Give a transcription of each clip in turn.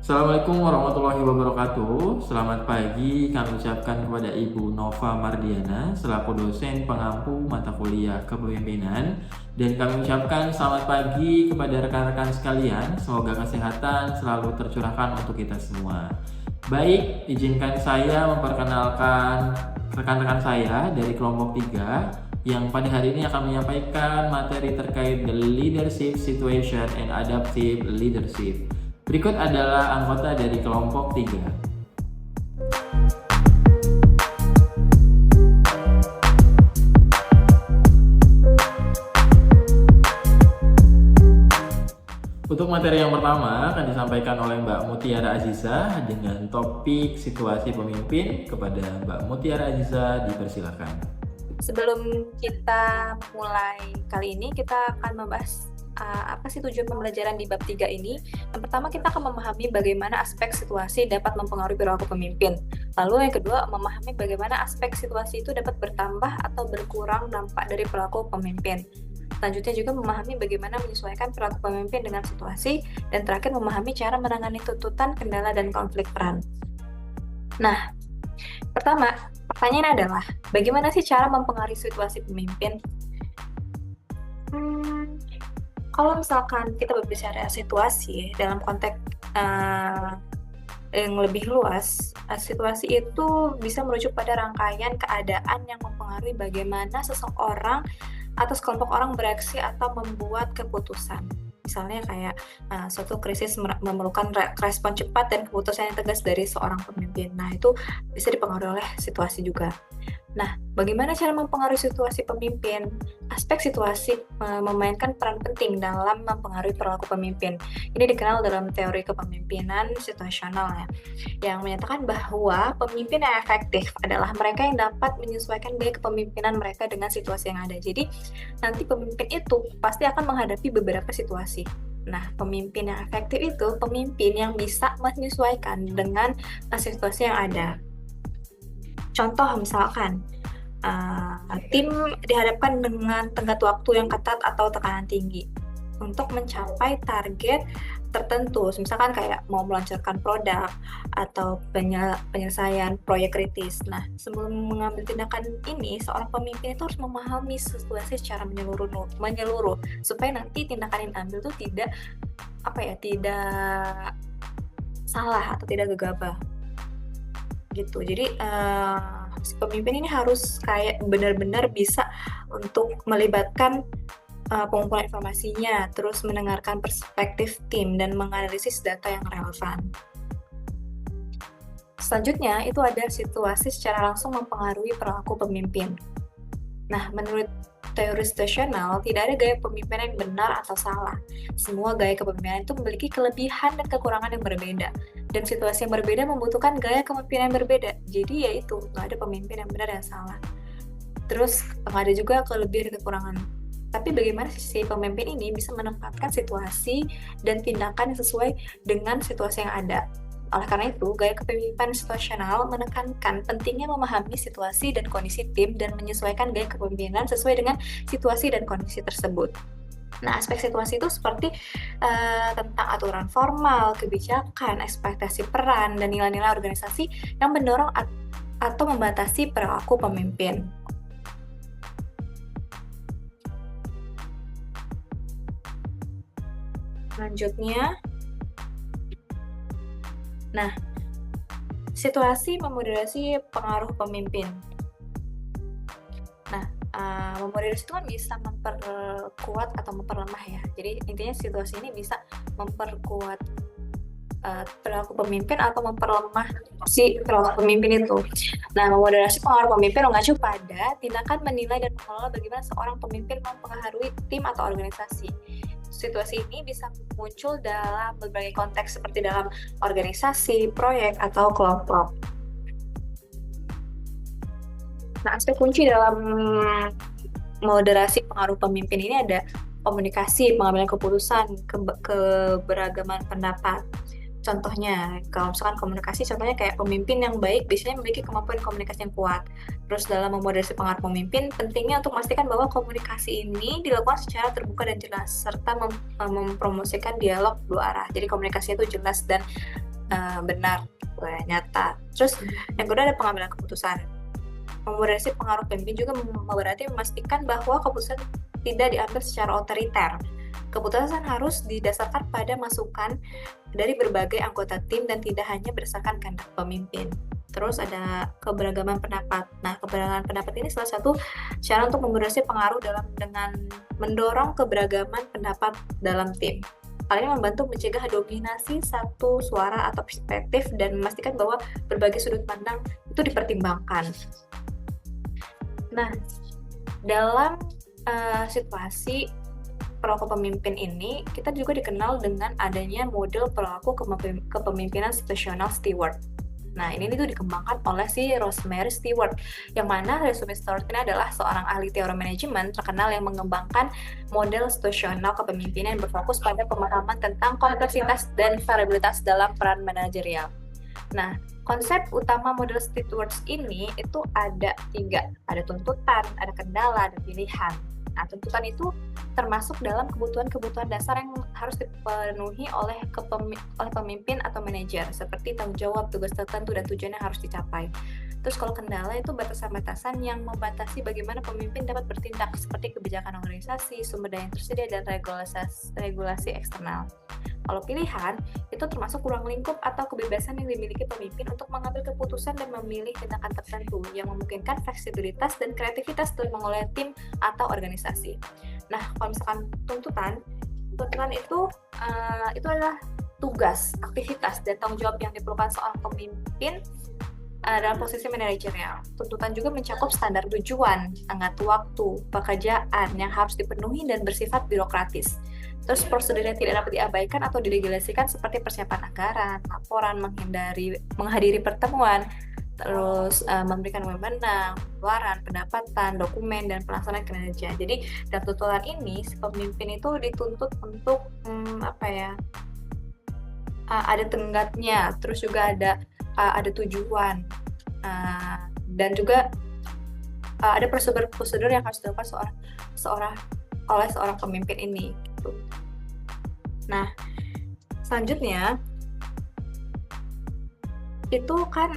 Assalamualaikum warahmatullahi wabarakatuh. Selamat pagi kami ucapkan kepada Ibu Nova Mardiana selaku dosen pengampu mata kuliah kepemimpinan, dan kami ucapkan selamat pagi kepada rekan-rekan sekalian. Semoga kesehatan selalu tercurahkan untuk kita semua. Baik, izinkan saya memperkenalkan rekan-rekan saya dari kelompok 3 yang pada hari ini akan menyampaikan materi terkait the leadership situation and adaptive leadership. Berikut adalah anggota dari kelompok 3. Untuk materi yang pertama akan disampaikan oleh Mbak Mutiara Aziza dengan topik situasi pemimpin. Kepada Mbak Mutiara Aziza dipersilakan. Sebelum kita mulai kali ini, kita akan membahas apa sih tujuan pembelajaran di bab 3 ini. Yang pertama, kita akan memahami bagaimana aspek situasi dapat mempengaruhi perilaku pemimpin. Lalu yang kedua, memahami bagaimana aspek situasi itu dapat bertambah atau berkurang dampak dari perilaku pemimpin. Selanjutnya juga memahami bagaimana menyesuaikan perilaku pemimpin dengan situasi. Dan terakhir, memahami cara menangani tuntutan, kendala, dan konflik peran. Nah, pertama, pertanyaan adalah, bagaimana sih cara mempengaruhi situasi pemimpin? Kalau misalkan kita berbicara situasi dalam konteks yang lebih luas, situasi itu bisa merujuk pada rangkaian keadaan yang mempengaruhi bagaimana seseorang atau sekelompok orang bereaksi atau membuat keputusan. Misalnya kayak suatu krisis memerlukan respon cepat dan keputusan yang tegas dari seorang pemimpin. Nah, itu bisa dipengaruhi oleh situasi juga. Nah, bagaimana cara mempengaruhi situasi pemimpin? Aspek situasi memainkan peran penting dalam mempengaruhi perilaku pemimpin. Ini dikenal dalam teori kepemimpinan situasional ya, yang menyatakan bahwa pemimpin yang efektif adalah mereka yang dapat menyesuaikan gaya kepemimpinan mereka dengan situasi yang ada. Jadi, nanti pemimpin itu pasti akan menghadapi beberapa situasi. Nah, pemimpin yang efektif itu pemimpin yang bisa menyesuaikan dengan situasi yang ada. Contoh misalkan, tim dihadapkan dengan tenggat waktu yang ketat atau tekanan tinggi untuk mencapai target tertentu, misalkan kayak mau meluncurkan produk atau penyelesaian proyek kritis. Nah, sebelum mengambil tindakan ini, seorang pemimpin itu harus memahami situasi secara menyeluruh supaya nanti tindakan yang diambil itu tidak salah atau tidak gegabah. Gitu. Jadi si pemimpin ini harus kayak benar-benar bisa untuk melibatkan pengumpulan informasinya, terus mendengarkan perspektif tim dan menganalisis data yang relevan. Selanjutnya itu ada situasi secara langsung mempengaruhi perilaku pemimpin. Nah, menurut teori situasional, tidak ada gaya kepemimpinan yang benar atau salah. Semua gaya kepemimpinan itu memiliki kelebihan dan kekurangan yang berbeda. Dan situasi yang berbeda membutuhkan gaya kepemimpinan yang berbeda. Jadi ya itu, nggak ada pemimpin yang benar dan salah. Terus nggak ada juga kelebihan dan kekurangan. Tapi bagaimana si pemimpin ini bisa menempatkan situasi dan tindakan yang sesuai dengan situasi yang ada. Oleh karena itu, gaya kepemimpinan situasional menekankan pentingnya memahami situasi dan kondisi tim dan menyesuaikan gaya kepemimpinan sesuai dengan situasi dan kondisi tersebut. Nah, aspek situasi itu seperti tentang aturan formal, kebijakan, ekspektasi peran, dan nilai-nilai organisasi yang mendorong atau membatasi perilaku pemimpin. Selanjutnya, nah, situasi memoderasi pengaruh pemimpin. Nah, memoderasi itu kan bisa memperkuat atau memperlemah ya. Jadi intinya situasi ini bisa memperkuat perilaku pemimpin atau memperlemah si perilaku pemimpin itu. Nah, memoderasi pengaruh pemimpin mengacu pada tindakan menilai dan mengelola bagaimana seorang pemimpin mempengaruhi tim atau organisasi. Situasi ini bisa muncul dalam berbagai konteks seperti dalam organisasi, proyek, atau kelompok. Nah, aspek kunci dalam moderasi pengaruh pemimpin ini ada komunikasi, pengambilan keputusan, keberagaman pendapat. Contohnya, kalau misalkan komunikasi, contohnya kayak pemimpin yang baik biasanya memiliki kemampuan komunikasi yang kuat. Terus dalam memoderasi pengaruh pemimpin, pentingnya untuk memastikan bahwa komunikasi ini dilakukan secara terbuka dan jelas, serta mempromosikan dialog dua arah. Jadi komunikasi itu jelas dan benar, nyata. Terus yang kedua ada pengambilan keputusan. Memoderasi pengaruh pemimpin juga berarti memastikan bahwa keputusan tidak diambil secara otoriter. Keputusan harus didasarkan pada masukan dari berbagai anggota tim dan tidak hanya berdasarkan kehendak pemimpin. Terus ada keberagaman pendapat. Nah, keberagaman pendapat ini salah satu cara untuk memoderasi pengaruh dengan mendorong keberagaman pendapat dalam tim. Hal ini membantu mencegah dominasi satu suara atau perspektif dan memastikan bahwa berbagai sudut pandang itu dipertimbangkan. Nah, dalam situasi perilaku pemimpin ini, kita juga dikenal dengan adanya model perilaku kepemimpinan situational steward. Nah, ini tuh dikembangkan oleh si Rosemary Stewart, yang mana Rosemary Stewart ini adalah seorang ahli teori manajemen terkenal yang mengembangkan model situasional kepemimpinan yang berfokus pada pemahaman tentang kompleksitas dan variabilitas dalam peran manajerial. Nah, konsep utama model Stewart ini itu ada 3, ada tuntutan, ada kendala, ada pilihan. Nah, tuntutan itu termasuk dalam kebutuhan-kebutuhan dasar yang harus dipenuhi oleh pemimpin atau manajer, seperti tanggung jawab, tugas tertentu, dan tujuan yang harus dicapai. Terus kalau kendala itu batasan-batasan yang membatasi bagaimana pemimpin dapat bertindak, seperti kebijakan organisasi, sumber daya yang tersedia, dan regulasi eksternal. Kalau pilihan, itu termasuk ruang lingkup atau kebebasan yang dimiliki pemimpin untuk mengambil keputusan dan memilih tindakan tertentu yang memungkinkan fleksibilitas dan kreativitas dalam mengelola tim atau organisasi. Nah, kalau misalkan tuntutan itu adalah tugas, aktivitas, dan tanggung jawab yang diperlukan seorang pemimpin dalam posisi manajerial. Tuntutan juga mencakup standar tujuan, tenggat waktu, pekerjaan yang harus dipenuhi dan bersifat birokratis. Terus prosedur yang tidak dapat diabaikan atau didelegasikan seperti persiapan anggaran, laporan, menghadiri pertemuan, terus memberikan wewenang, pengeluaran, pendapatan, dokumen, dan pelaksanaan kinerja. Jadi dalam tuntutan ini, si pemimpin itu dituntut untuk ada tenggatnya, terus juga ada tujuan, dan juga ada prosedur yang harus dilakukan oleh seorang pemimpin ini. Gitu. Nah, selanjutnya itu kan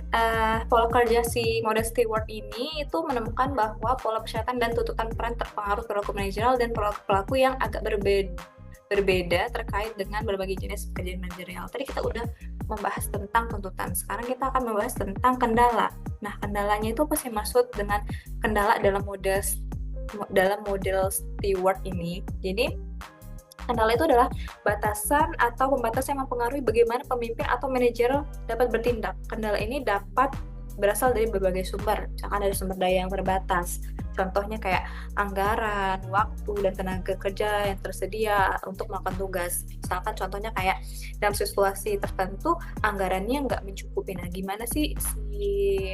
pola kerja si model Stewart ini itu menemukan bahwa pola persyaratan dan tuntutan peran terpengaruh perilaku manajerial dan perilaku yang agak berbeda terkait dengan berbagai jenis pekerjaan manajerial. Tadi kita udah membahas tentang tuntutan. Sekarang kita akan membahas tentang kendala. Nah, kendalanya itu apa sih maksud dengan kendala dalam model Stewart ini? Jadi kendala itu adalah batasan atau pembatas yang mempengaruhi bagaimana pemimpin atau manajer dapat bertindak. Kendala ini dapat berasal dari berbagai sumber, misalkan dari sumber daya yang terbatas. Contohnya kayak anggaran, waktu, dan tenaga kerja yang tersedia untuk melakukan tugas. Misalkan contohnya kayak dalam situasi tertentu anggarannya nggak mencukupi. Nah, gimana sih si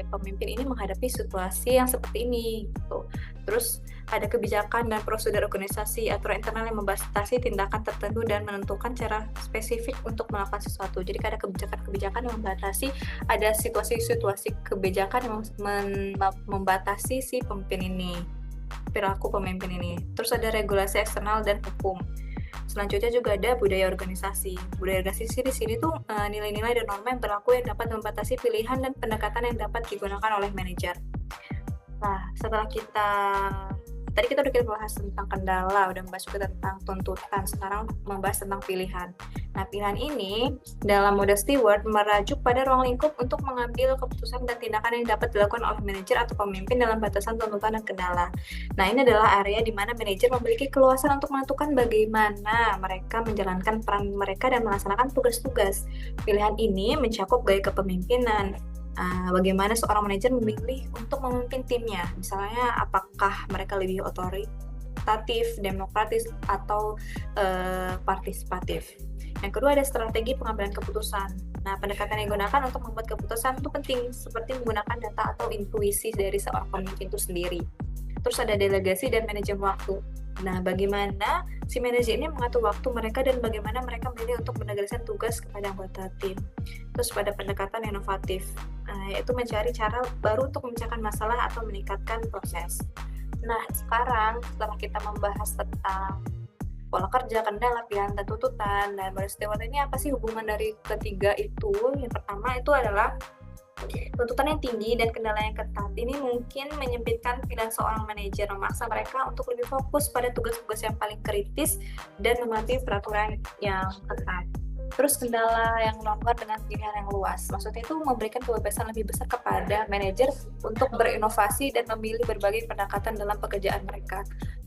pemimpin ini menghadapi situasi yang seperti ini? Gitu. Terus ada kebijakan dan prosedur organisasi, aturan internal yang membatasi tindakan tertentu dan menentukan cara spesifik untuk melakukan sesuatu. Jadi ada kebijakan-kebijakan yang membatasi, ada situasi-situasi kebijakan yang membatasi si pemimpin ini, perilaku pemimpin ini. Terus ada regulasi eksternal dan hukum. Selanjutnya juga ada budaya organisasi. Budaya organisasi di sini tuh nilai-nilai dan norma yang berlaku yang dapat membatasi pilihan dan pendekatan yang dapat digunakan oleh manajer. Nah, setelah tadi kita udah bahas tentang kendala, udah membahas juga tentang tuntutan, sekarang membahas tentang pilihan. Nah, pilihan ini dalam model Stewart merujuk pada ruang lingkup untuk mengambil keputusan dan tindakan yang dapat dilakukan oleh manajer atau pemimpin dalam batasan tuntutan dan kendala. Nah, ini adalah area di mana manajer memiliki keluasan untuk menentukan bagaimana mereka menjalankan peran mereka dan melaksanakan tugas-tugas. Pilihan ini mencakup gaya kepemimpinan, bagaimana seorang manajer memilih untuk memimpin timnya. Misalnya, apakah mereka lebih otoritatif, demokratis, atau partisipatif. Yang kedua ada strategi pengambilan keputusan. Nah, pendekatan yang digunakan untuk membuat keputusan itu penting, seperti menggunakan data atau intuisi dari seorang pemimpin itu sendiri. Terus ada delegasi dan manajemen waktu. Nah, bagaimana si manajer ini mengatur waktu mereka dan bagaimana mereka memilih untuk mendelegasikan tugas kepada anggota tim. Terus pada pendekatan inovatif, yaitu mencari cara baru untuk memecahkan masalah atau meningkatkan proses. Nah, sekarang setelah kita membahas tentang pola kerja, kendala, pilihan dan tuntutan. Dan model Stewart ini apa sih hubungan dari ketiga itu? Yang pertama itu adalah tuntutan yang tinggi dan kendala yang ketat. Ini mungkin menyempitkan pilihan seorang manajer, memaksa mereka untuk lebih fokus pada tugas-tugas yang paling kritis dan mematuhi peraturan yang ketat. Terus kendala yang nomor dengan pilihan yang luas. Maksudnya itu memberikan kebebasan lebih besar kepada manajer untuk berinovasi dan memilih berbagai pendekatan dalam pekerjaan mereka.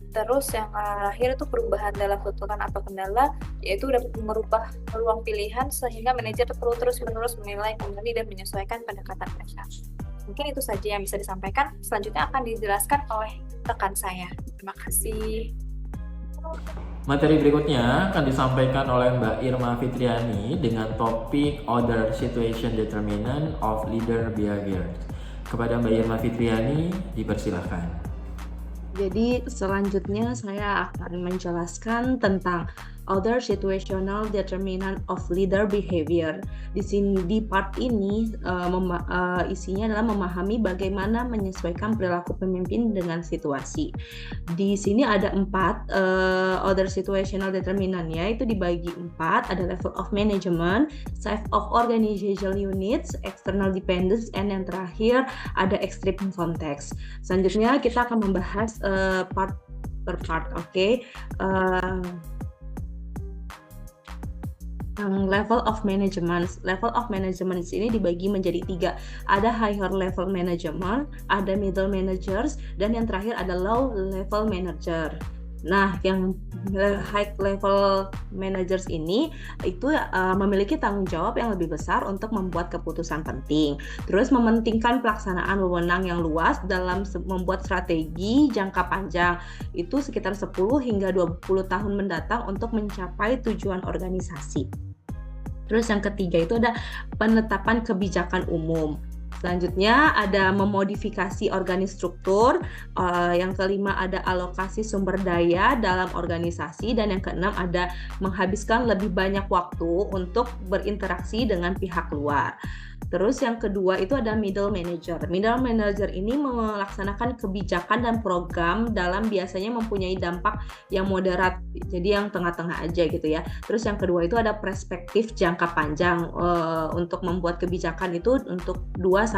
Terus yang terakhir itu perubahan dalam tuntutan atau kendala, yaitu dapat merubah peluang pilihan sehingga manajer perlu terus-menerus menilai kembali dan menyesuaikan pendekatan mereka. Mungkin itu saja yang bisa disampaikan. Selanjutnya akan dijelaskan oleh rekan saya. Terima kasih. Materi berikutnya akan disampaikan oleh Mbak Irma Fitriani dengan topik Other Situation Determinant of Leader Behavior. Kepada Mbak Irma Fitriani, dipersilahkan. Jadi selanjutnya saya akan menjelaskan tentang other situational determinant of leader behavior. Di sini di part ini isinya adalah memahami bagaimana menyesuaikan perilaku pemimpin dengan situasi. Di sini ada 4 other situational determinant ya, itu dibagi 4, ada level of management, size of organizational units, external dependence, and yang terakhir ada extreme context. Selanjutnya kita akan membahas part per part, oke? Level of management. Level of management ini dibagi menjadi 3. Ada higher level management, ada middle managers, dan yang terakhir ada low level manager. Nah, yang high level managers ini itu memiliki tanggung jawab yang lebih besar untuk membuat keputusan penting. Terus mementingkan pelaksanaan wewenang yang luas dalam membuat strategi jangka panjang. Itu sekitar 10 hingga 20 tahun mendatang untuk mencapai tujuan organisasi. Terus yang ketiga itu ada penetapan kebijakan umum. Selanjutnya ada memodifikasi organistruktur, yang kelima ada alokasi sumber daya dalam organisasi, dan yang keenam ada menghabiskan lebih banyak waktu untuk berinteraksi dengan pihak luar. Terus yang kedua itu ada middle manager. Middle manager ini melaksanakan kebijakan dan program dalam biasanya mempunyai dampak yang moderat, jadi yang tengah-tengah aja gitu ya. Terus yang kedua itu ada perspektif jangka panjang, untuk membuat kebijakan itu untuk 2-5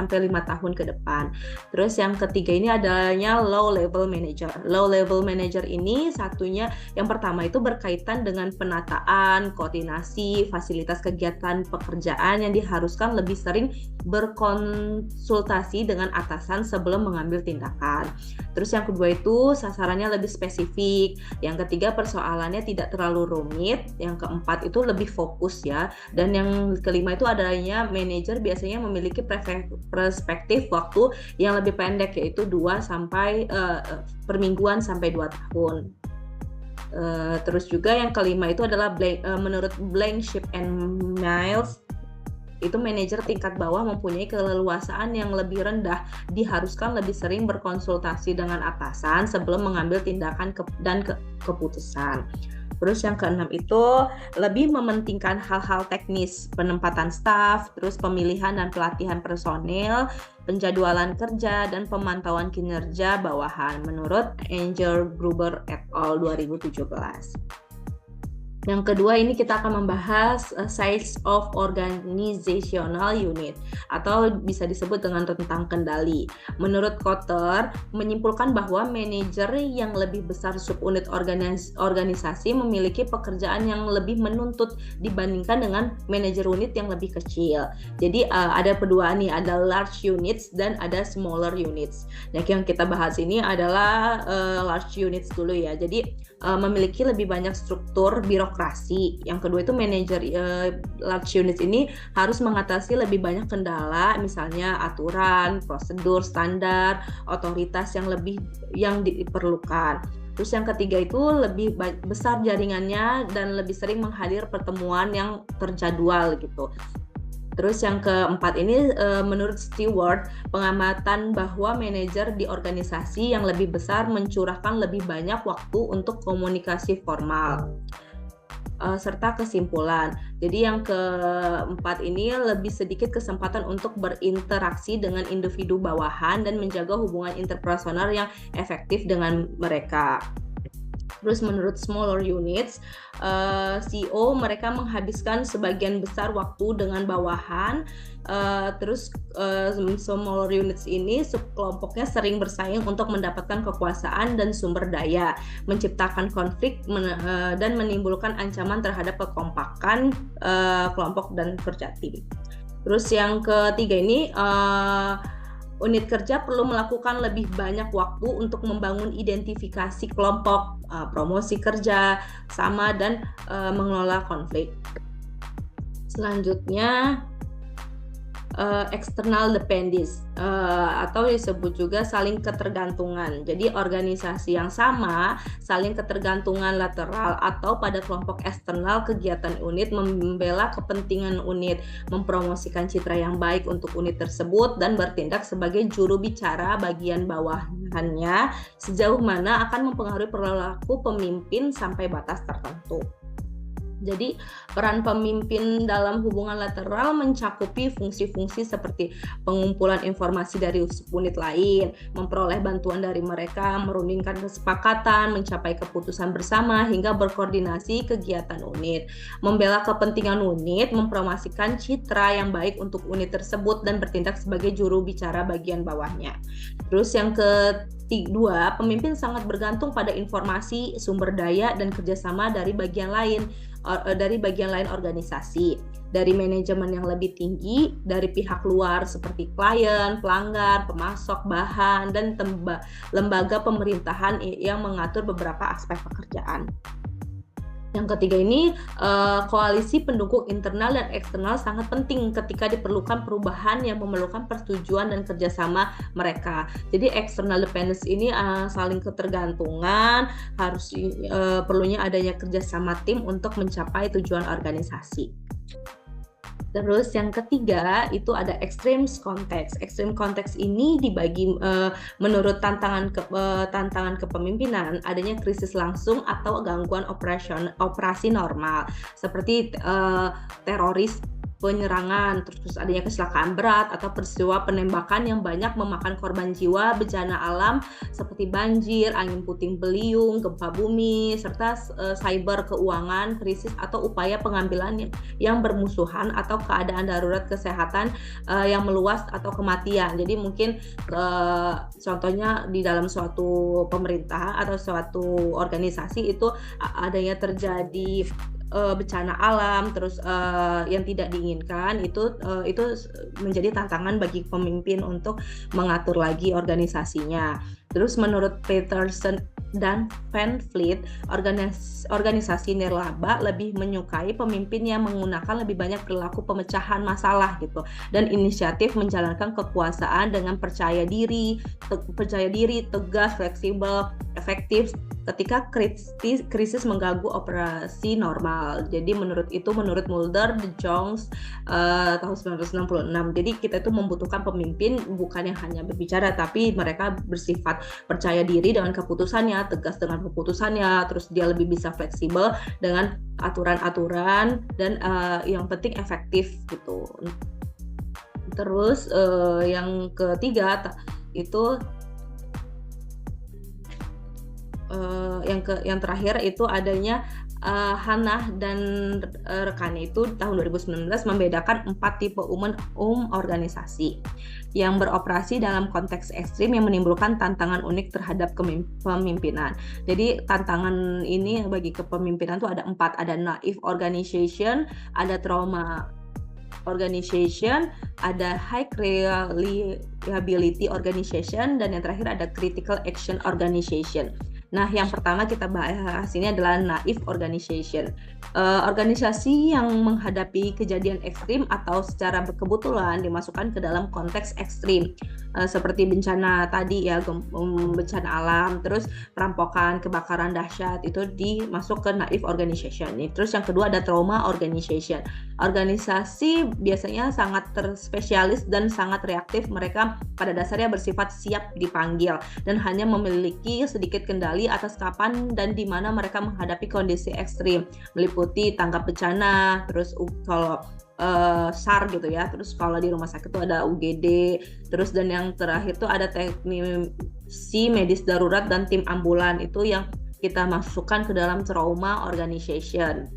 tahun ke depan. Terus yang ketiga ini adanya low level manager. Low level manager ini satunya, yang pertama itu berkaitan dengan penataan, koordinasi, fasilitas kegiatan pekerjaan yang diharuskan lebih sering berkonsultasi dengan atasan sebelum mengambil tindakan. Terus yang kedua itu sasarannya lebih spesifik. Yang ketiga persoalannya tidak terlalu rumit. Yang keempat itu lebih fokus ya. Dan yang kelima itu adanya manajer biasanya memiliki perspektif waktu yang lebih pendek, yaitu 2 sampai permingguan sampai 2 tahun. Terus juga yang kelima itu adalah menurut Blankenship and Miles, itu manajer tingkat bawah mempunyai keleluasaan yang lebih rendah, diharuskan lebih sering berkonsultasi dengan atasan sebelum mengambil tindakan dan keputusan. Terus yang keenam itu lebih mementingkan hal-hal teknis, penempatan staf, terus pemilihan dan pelatihan personil, penjadwalan kerja, dan pemantauan kinerja bawahan menurut Angel Gruber et al. 2017. Yang kedua ini kita akan membahas size of organizational unit atau bisa disebut dengan rentang kendali. Menurut Kotter menyimpulkan bahwa manajer yang lebih besar subunit organisasi memiliki pekerjaan yang lebih menuntut dibandingkan dengan manajer unit yang lebih kecil. Jadi ada kedua nih, ada large units dan ada smaller units. Nah, yang kita bahas ini adalah large units dulu ya. Jadi memiliki lebih banyak struktur birokrasi. Yang kedua itu manajer large units ini harus mengatasi lebih banyak kendala, misalnya aturan, prosedur, standar, otoritas yang diperlukan. Terus yang ketiga itu lebih besar jaringannya dan lebih sering menghadir pertemuan yang terjadwal gitu. Terus yang keempat ini menurut Stewart, pengamatan bahwa manajer di organisasi yang lebih besar mencurahkan lebih banyak waktu untuk komunikasi formal. Serta kesimpulan. Jadi yang keempat ini lebih sedikit kesempatan untuk berinteraksi dengan individu bawahan dan menjaga hubungan interpersonal yang efektif dengan mereka. Terus menurut smaller units, CEO mereka menghabiskan sebagian besar waktu dengan bawahan. Terus smaller units ini kelompoknya sering bersaing untuk mendapatkan kekuasaan dan sumber daya, menciptakan konflik dan menimbulkan ancaman terhadap kekompakan kelompok dan kerja tim. Terus yang ketiga ini, unit kerja perlu melakukan lebih banyak waktu untuk membangun identifikasi kelompok, promosi kerja sama, dan mengelola konflik. Selanjutnya, external dependencies atau disebut juga saling ketergantungan. Jadi organisasi yang sama saling ketergantungan lateral atau pada kelompok eksternal kegiatan unit membela kepentingan unit, mempromosikan citra yang baik untuk unit tersebut dan bertindak sebagai juru bicara bagian bawahannya sejauh mana akan mempengaruhi perilaku pemimpin sampai batas tertentu. Jadi peran pemimpin dalam hubungan lateral mencakupi fungsi-fungsi seperti pengumpulan informasi dari unit lain, memperoleh bantuan dari mereka, merundingkan kesepakatan, mencapai keputusan bersama, hingga berkoordinasi kegiatan unit, membela kepentingan unit, mempromosikan citra yang baik untuk unit tersebut, dan bertindak sebagai juru bicara bagian bawahnya. Terus yang kedua, pemimpin sangat bergantung pada informasi, sumber daya, dan kerjasama dari bagian lain organisasi, dari manajemen yang lebih tinggi, dari pihak luar seperti klien, pelanggan, pemasok bahan, dan lembaga pemerintahan yang mengatur beberapa aspek pekerjaan. Yang ketiga ini, koalisi pendukung internal dan eksternal sangat penting ketika diperlukan perubahan yang memerlukan persetujuan dan kerjasama mereka. Jadi external dependence ini saling ketergantungan, harus perlunya adanya kerjasama tim untuk mencapai tujuan organisasi. Terus yang ketiga itu ada extreme context. Extreme context ini dibagi menurut tantangan kepemimpinan, adanya krisis langsung atau gangguan operasi normal seperti teroris, penyerangan, terus adanya kecelakaan berat atau peristiwa penembakan yang banyak memakan korban jiwa, bencana alam seperti banjir, angin puting beliung, gempa bumi, serta cyber keuangan, krisis atau upaya pengambilan yang bermusuhan atau keadaan darurat kesehatan yang meluas atau kematian. Jadi mungkin contohnya di dalam suatu pemerintah atau suatu organisasi itu adanya terjadi bencana alam, terus yang tidak diinginkan, itu menjadi tantangan bagi pemimpin untuk mengatur lagi organisasinya. Terus menurut Peterson dan Van Vliet, organisasi nirlaba lebih menyukai pemimpin yang menggunakan lebih banyak perilaku pemecahan masalah gitu, dan inisiatif menjalankan kekuasaan dengan percaya diri, tegas, fleksibel, efektif ketika krisis mengganggu operasi normal. Jadi menurut Mulder, De Jongs tahun 1966. Jadi kita itu membutuhkan pemimpin bukan yang hanya berbicara, tapi mereka bersifat percaya diri dengan keputusannya, tegas dengan keputusannya, terus dia lebih bisa fleksibel dengan aturan-aturan, dan yang penting efektif gitu. Terus yang ketiga itu yang terakhir itu adanya Hannah dan rekannya itu tahun 2019 membedakan 4 tipe organisasi yang beroperasi dalam konteks ekstrim yang menimbulkan tantangan unik terhadap kepemimpinan. Jadi tantangan ini bagi kepemimpinan itu ada 4, ada naive organization, ada trauma organization, ada high reliability organization, dan yang terakhir ada critical action organization. Nah, yang pertama kita bahas ini adalah naive organization. Organisasi yang menghadapi kejadian ekstrim atau secara kebetulan dimasukkan ke dalam konteks ekstrim, seperti bencana tadi ya, bencana alam, terus perampokan, kebakaran dahsyat, itu dimasuk ke naive organization. Terus yang kedua ada trauma organization. Organisasi biasanya sangat terspesialis dan sangat reaktif. Mereka pada dasarnya bersifat siap dipanggil dan hanya memiliki sedikit kendali atas kapan dan di mana mereka menghadapi kondisi ekstrim, meliputi tanggap bencana, terus kalau SAR gitu ya, terus kalau di rumah sakit itu ada UGD, terus dan yang terakhir itu ada teknisi medis darurat dan tim ambulan, itu yang kita masukkan ke dalam trauma organization.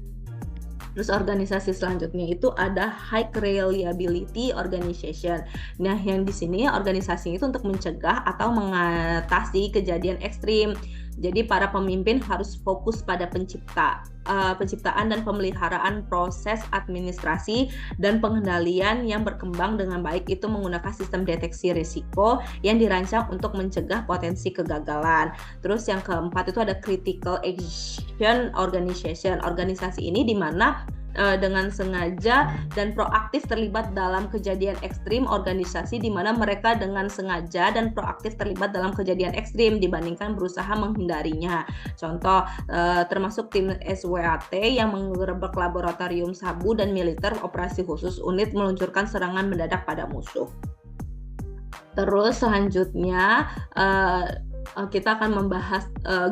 Terus organisasi selanjutnya itu ada high reliability organization. Nah, yang di sini organisasi itu untuk mencegah atau mengatasi kejadian ekstrim. Jadi para pemimpin harus fokus pada penciptaan dan pemeliharaan proses administrasi dan pengendalian yang berkembang dengan baik, itu menggunakan sistem deteksi risiko yang dirancang untuk mencegah potensi kegagalan. Terus yang keempat itu ada critical action organization. Organisasi ini di mana dengan sengaja dan proaktif terlibat dalam kejadian ekstrim, organisasi di mana mereka dengan sengaja dan proaktif terlibat dalam kejadian ekstrim dibandingkan berusaha menghindarinya. Contoh termasuk tim SWAT yang menggerebek laboratorium sabu dan militer operasi khusus unit meluncurkan serangan mendadak pada musuh. Terus selanjutnya kita akan membahas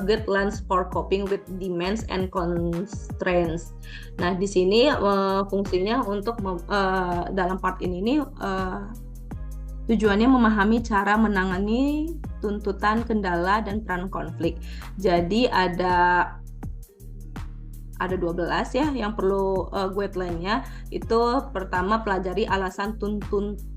guidelines for coping with demands and constraints. Nah, di sini fungsinya untuk dalam part ini nih tujuannya memahami cara menangani tuntutan, kendala, dan peran konflik. Jadi ada 12 ya yang perlu guideline-nya. Itu pertama, pelajari alasan tuntutan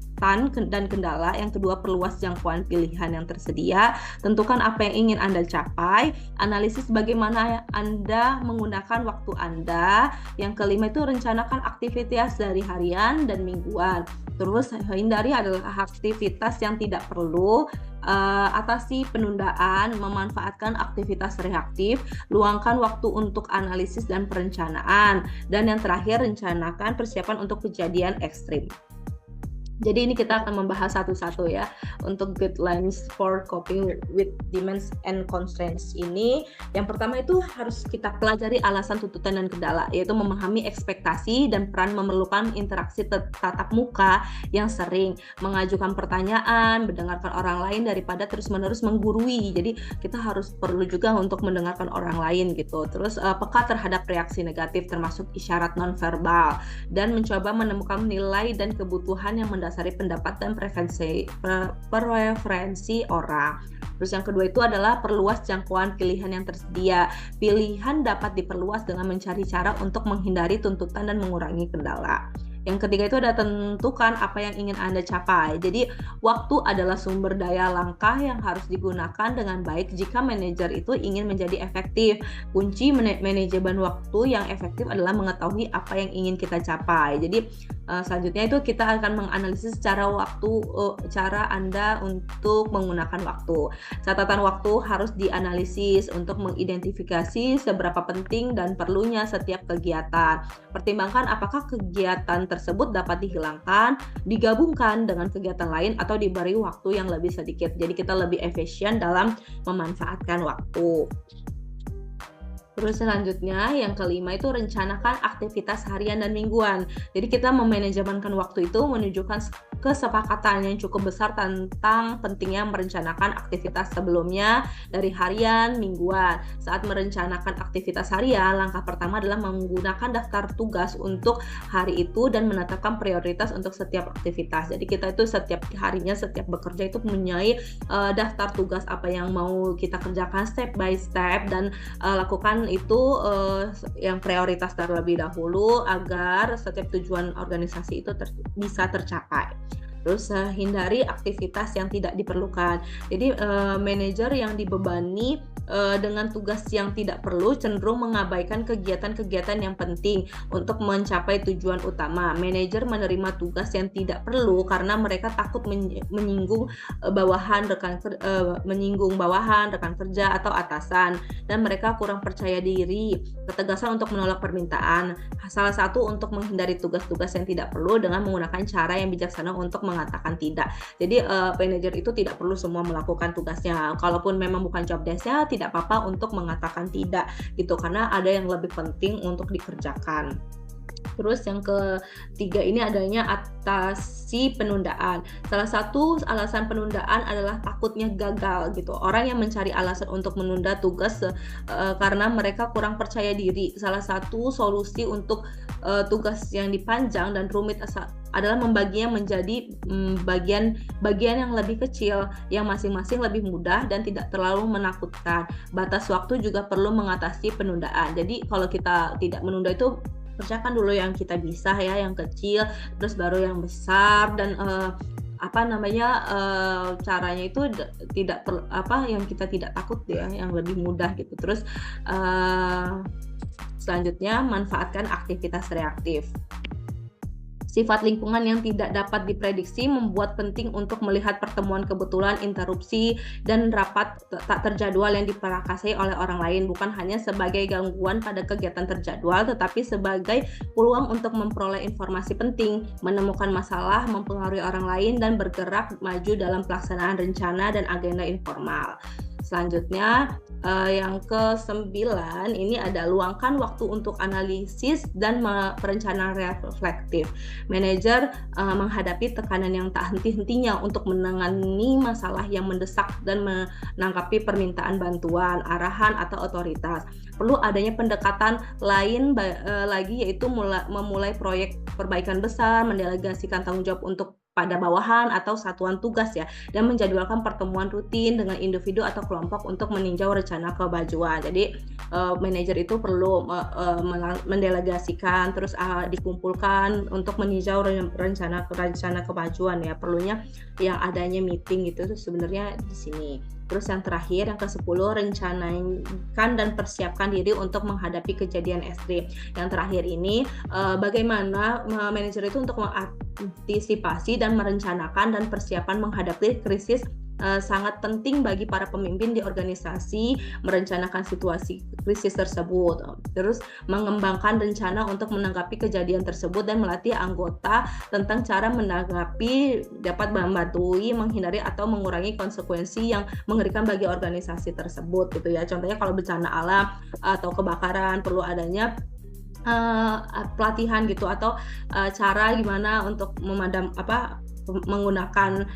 dan kendala. Yang kedua, perluas jangkauan pilihan yang tersedia. Tentukan apa yang ingin Anda capai. Analisis bagaimana Anda menggunakan waktu Anda. Yang kelima itu rencanakan aktivitas dari harian dan mingguan. Terus hindari adalah aktivitas yang tidak perlu. Atasi penundaan, memanfaatkan aktivitas reaktif, luangkan waktu untuk analisis dan perencanaan. Dan yang terakhir, rencanakan persiapan untuk kejadian ekstrim. Jadi ini kita akan membahas satu-satu ya. Untuk guidelines for coping with demands and constraints ini, yang pertama itu harus kita pelajari alasan tuntutan dan kendala, yaitu memahami ekspektasi dan peran memerlukan interaksi tatap muka yang sering, mengajukan pertanyaan, mendengarkan orang lain daripada terus-menerus menggurui. Jadi kita harus perlu juga untuk mendengarkan orang lain gitu. Terus peka terhadap reaksi negatif termasuk isyarat nonverbal, dan mencoba menemukan nilai dan kebutuhan yang mendasari pendapat dan preferensi orang. Terus yang kedua itu adalah perluas jangkauan pilihan yang tersedia. Pilihan dapat diperluas dengan mencari cara untuk menghindari tuntutan dan mengurangi kendala. Yang ketiga itu ada tentukan apa yang ingin Anda capai. Jadi waktu adalah sumber daya langka yang harus digunakan dengan baik jika manajer itu ingin menjadi efektif. Kunci manajemen waktu yang efektif adalah mengetahui apa yang ingin kita capai. Jadi selanjutnya itu kita akan menganalisis cara Anda untuk menggunakan waktu. Catatan waktu harus dianalisis untuk mengidentifikasi seberapa penting dan perlunya setiap kegiatan. Pertimbangkan apakah kegiatan tersebut dapat dihilangkan, digabungkan dengan kegiatan lain, atau diberi waktu yang lebih sedikit. Jadi kita lebih efisien dalam memanfaatkan waktu. Terus selanjutnya yang kelima itu rencanakan aktivitas harian dan mingguan. Jadi kita memanajemenkan waktu itu menunjukkan kesepakatan yang cukup besar tentang pentingnya merencanakan aktivitas sebelumnya dari harian, mingguan. Saat merencanakan aktivitas harian, langkah pertama adalah menggunakan daftar tugas untuk hari itu dan menetapkan prioritas untuk setiap aktivitas. Jadi kita itu setiap harinya, setiap bekerja itu mempunyai daftar tugas apa yang mau kita kerjakan step by step, dan lakukan itu yang prioritas terlebih dahulu agar setiap tujuan organisasi itu bisa tercapai. Terus hindari aktivitas yang tidak diperlukan. Jadi manajer yang dibebani dengan tugas yang tidak perlu cenderung mengabaikan kegiatan-kegiatan yang penting untuk mencapai tujuan utama. Manajer menerima tugas yang tidak perlu karena mereka takut menyinggung bawahan, rekan kerja atau atasan, dan mereka kurang percaya diri. Ketegasan untuk menolak permintaan. Salah satu untuk menghindari tugas-tugas yang tidak perlu dengan menggunakan cara yang bijaksana untuk mengatakan tidak. Jadi manajer itu tidak perlu semua melakukan tugasnya. Kalaupun memang bukan job desk-nya, tidak apa-apa untuk mengatakan tidak gitu, karena ada yang lebih penting untuk dikerjakan. Terus yang ketiga ini adanya atasi penundaan. Salah satu alasan penundaan adalah takutnya gagal gitu. Orang yang mencari alasan untuk menunda tugas karena mereka kurang percaya diri. Salah satu solusi untuk tugas yang dipanjang dan rumit adalah membaginya menjadi bagian yang lebih kecil, yang masing-masing lebih mudah dan tidak terlalu menakutkan. Batas waktu juga perlu mengatasi penundaan. Jadi kalau kita tidak menunda itu, kerjakan dulu yang kita bisa ya, yang kecil, terus baru yang besar, dan caranya itu tidak yang kita tidak takut ya, yang lebih mudah gitu. Terus selanjutnya, manfaatkan aktivitas reaktif. Sifat lingkungan yang tidak dapat diprediksi membuat penting untuk melihat pertemuan kebetulan, interupsi, dan rapat tak terjadwal yang diprakarsai oleh orang lain bukan hanya sebagai gangguan pada kegiatan terjadwal, tetapi sebagai peluang untuk memperoleh informasi penting, menemukan masalah, mempengaruhi orang lain, dan bergerak maju dalam pelaksanaan rencana dan agenda informal. Selanjutnya, yang ke-9 ini ada luangkan waktu untuk analisis dan perencanaan reflektif. Manajer menghadapi tekanan yang tak henti-hentinya untuk menangani masalah yang mendesak dan menanggapi permintaan bantuan, arahan, atau otoritas. Perlu adanya pendekatan lain lagi, yaitu memulai proyek perbaikan besar, mendelegasikan tanggung jawab untuk pada bawahan atau satuan tugas ya, dan menjadwalkan pertemuan rutin dengan individu atau kelompok untuk meninjau rencana kemajuan. Jadi manajer itu perlu mendelegasikan, terus dikumpulkan untuk meninjau rencana kemajuan ya. Perlunya yang adanya meeting gitu tuh sebenarnya di sini. Terus yang terakhir, yang ke-10, rencanakan dan persiapkan diri untuk menghadapi kejadian ekstrim. Yang terakhir ini, bagaimana manajer itu untuk mengantisipasi dan merencanakan dan persiapan menghadapi krisis sangat penting bagi para pemimpin di organisasi merencanakan situasi krisis tersebut. Terus mengembangkan rencana untuk menanggapi kejadian tersebut dan melatih anggota tentang cara menanggapi, dapat membantu menghindari atau mengurangi konsekuensi yang mengerikan bagi organisasi tersebut gitu ya. Contohnya kalau bencana alam atau kebakaran, perlu adanya pelatihan gitu, atau cara gimana untuk menggunakan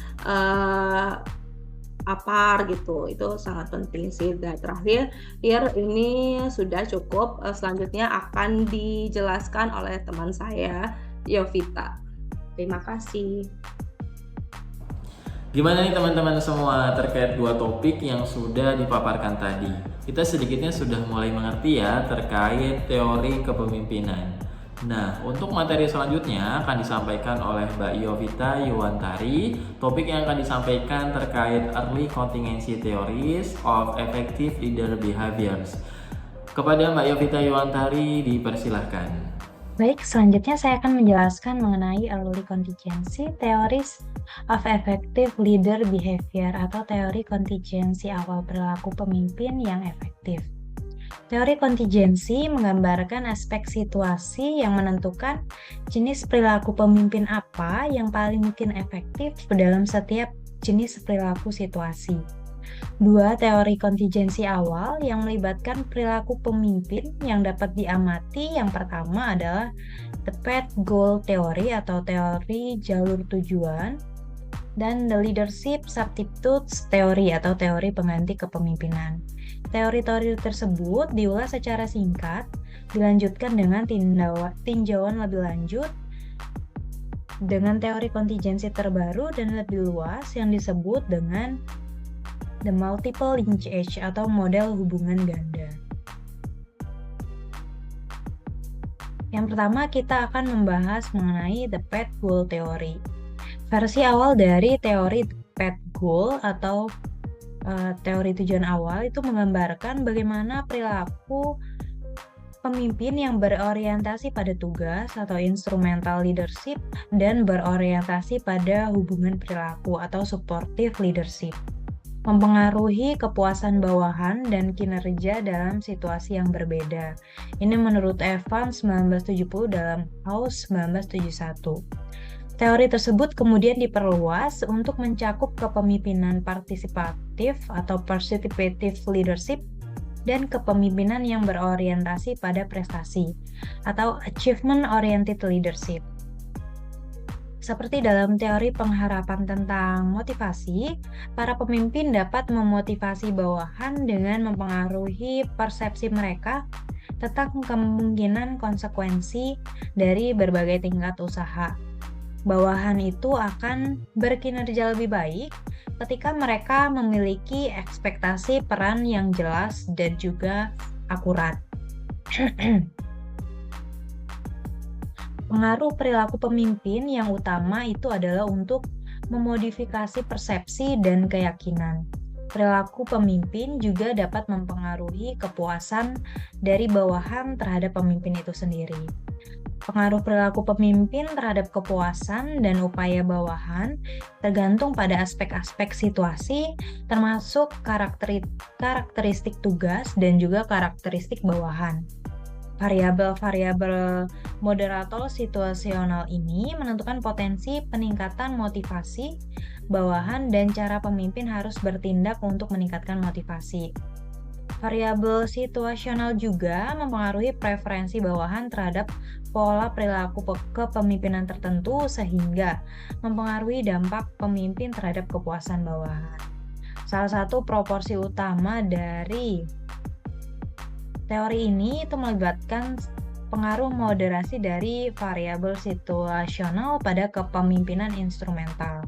APAR gitu. Itu sangat penting sih. Dan terakhir, ini sudah cukup. Selanjutnya akan dijelaskan oleh teman saya, Yovita. Terima kasih. Gimana nih teman-teman semua terkait 2 topik yang sudah dipaparkan tadi? Kita sedikitnya sudah mulai mengerti ya terkait teori kepemimpinan. Nah, untuk materi selanjutnya akan disampaikan oleh Mbak Yovita Yuwantari. Topik yang akan disampaikan terkait Early Contingency Theories of Effective Leader Behaviors. Kepada Mbak Yovita Yuwantari, dipersilahkan. Baik, selanjutnya saya akan menjelaskan mengenai Early Contingency Theories of Effective Leader Behavior atau teori kontingensi awal perilaku pemimpin yang efektif. Teori kontingensi menggambarkan aspek situasi yang menentukan jenis perilaku pemimpin apa yang paling mungkin efektif dalam setiap jenis perilaku situasi. 2 teori kontingensi awal yang melibatkan perilaku pemimpin yang dapat diamati. Yang pertama adalah the path goal theory atau teori jalur tujuan, dan the leadership substitutes theory atau teori pengganti kepemimpinan. Teori-teori tersebut diulas secara singkat, dilanjutkan dengan tinjauan lebih lanjut dengan teori kontingensi terbaru dan lebih luas yang disebut dengan the multiple linkage atau model hubungan ganda. Yang pertama, kita akan membahas mengenai the path goal theory. Versi awal dari teori the path goal atau teori tujuan awal itu menggambarkan bagaimana perilaku pemimpin yang berorientasi pada tugas atau instrumental leadership dan berorientasi pada hubungan perilaku atau supportive leadership mempengaruhi kepuasan bawahan dan kinerja dalam situasi yang berbeda. Ini menurut Evans 1970 dalam House 1971. Teori tersebut kemudian diperluas untuk mencakup kepemimpinan partisipatif atau participative leadership dan kepemimpinan yang berorientasi pada prestasi atau achievement-oriented leadership. Seperti dalam teori pengharapan tentang motivasi, para pemimpin dapat memotivasi bawahan dengan mempengaruhi persepsi mereka tentang kemungkinan konsekuensi dari berbagai tingkat usaha. bawahan itu akan berkinerja lebih baik ketika mereka memiliki ekspektasi peran yang jelas dan juga akurat. Pengaruh perilaku pemimpin yang utama itu adalah untuk memodifikasi persepsi dan keyakinan. Perilaku pemimpin juga dapat mempengaruhi kepuasan dari bawahan terhadap pemimpin itu sendiri. Pengaruh perilaku pemimpin terhadap kepuasan dan upaya bawahan tergantung pada aspek-aspek situasi, termasuk karakteristik tugas dan juga karakteristik bawahan. Variabel-variabel moderator situasional ini menentukan potensi peningkatan motivasi bawahan dan cara pemimpin harus bertindak untuk meningkatkan motivasi. Variabel situasional juga mempengaruhi preferensi bawahan terhadap pola perilaku kepemimpinan tertentu sehingga mempengaruhi dampak pemimpin terhadap kepuasan bawahan. Salah satu proporsi utama dari teori ini itu melibatkan pengaruh moderasi dari variabel situasional pada kepemimpinan instrumental.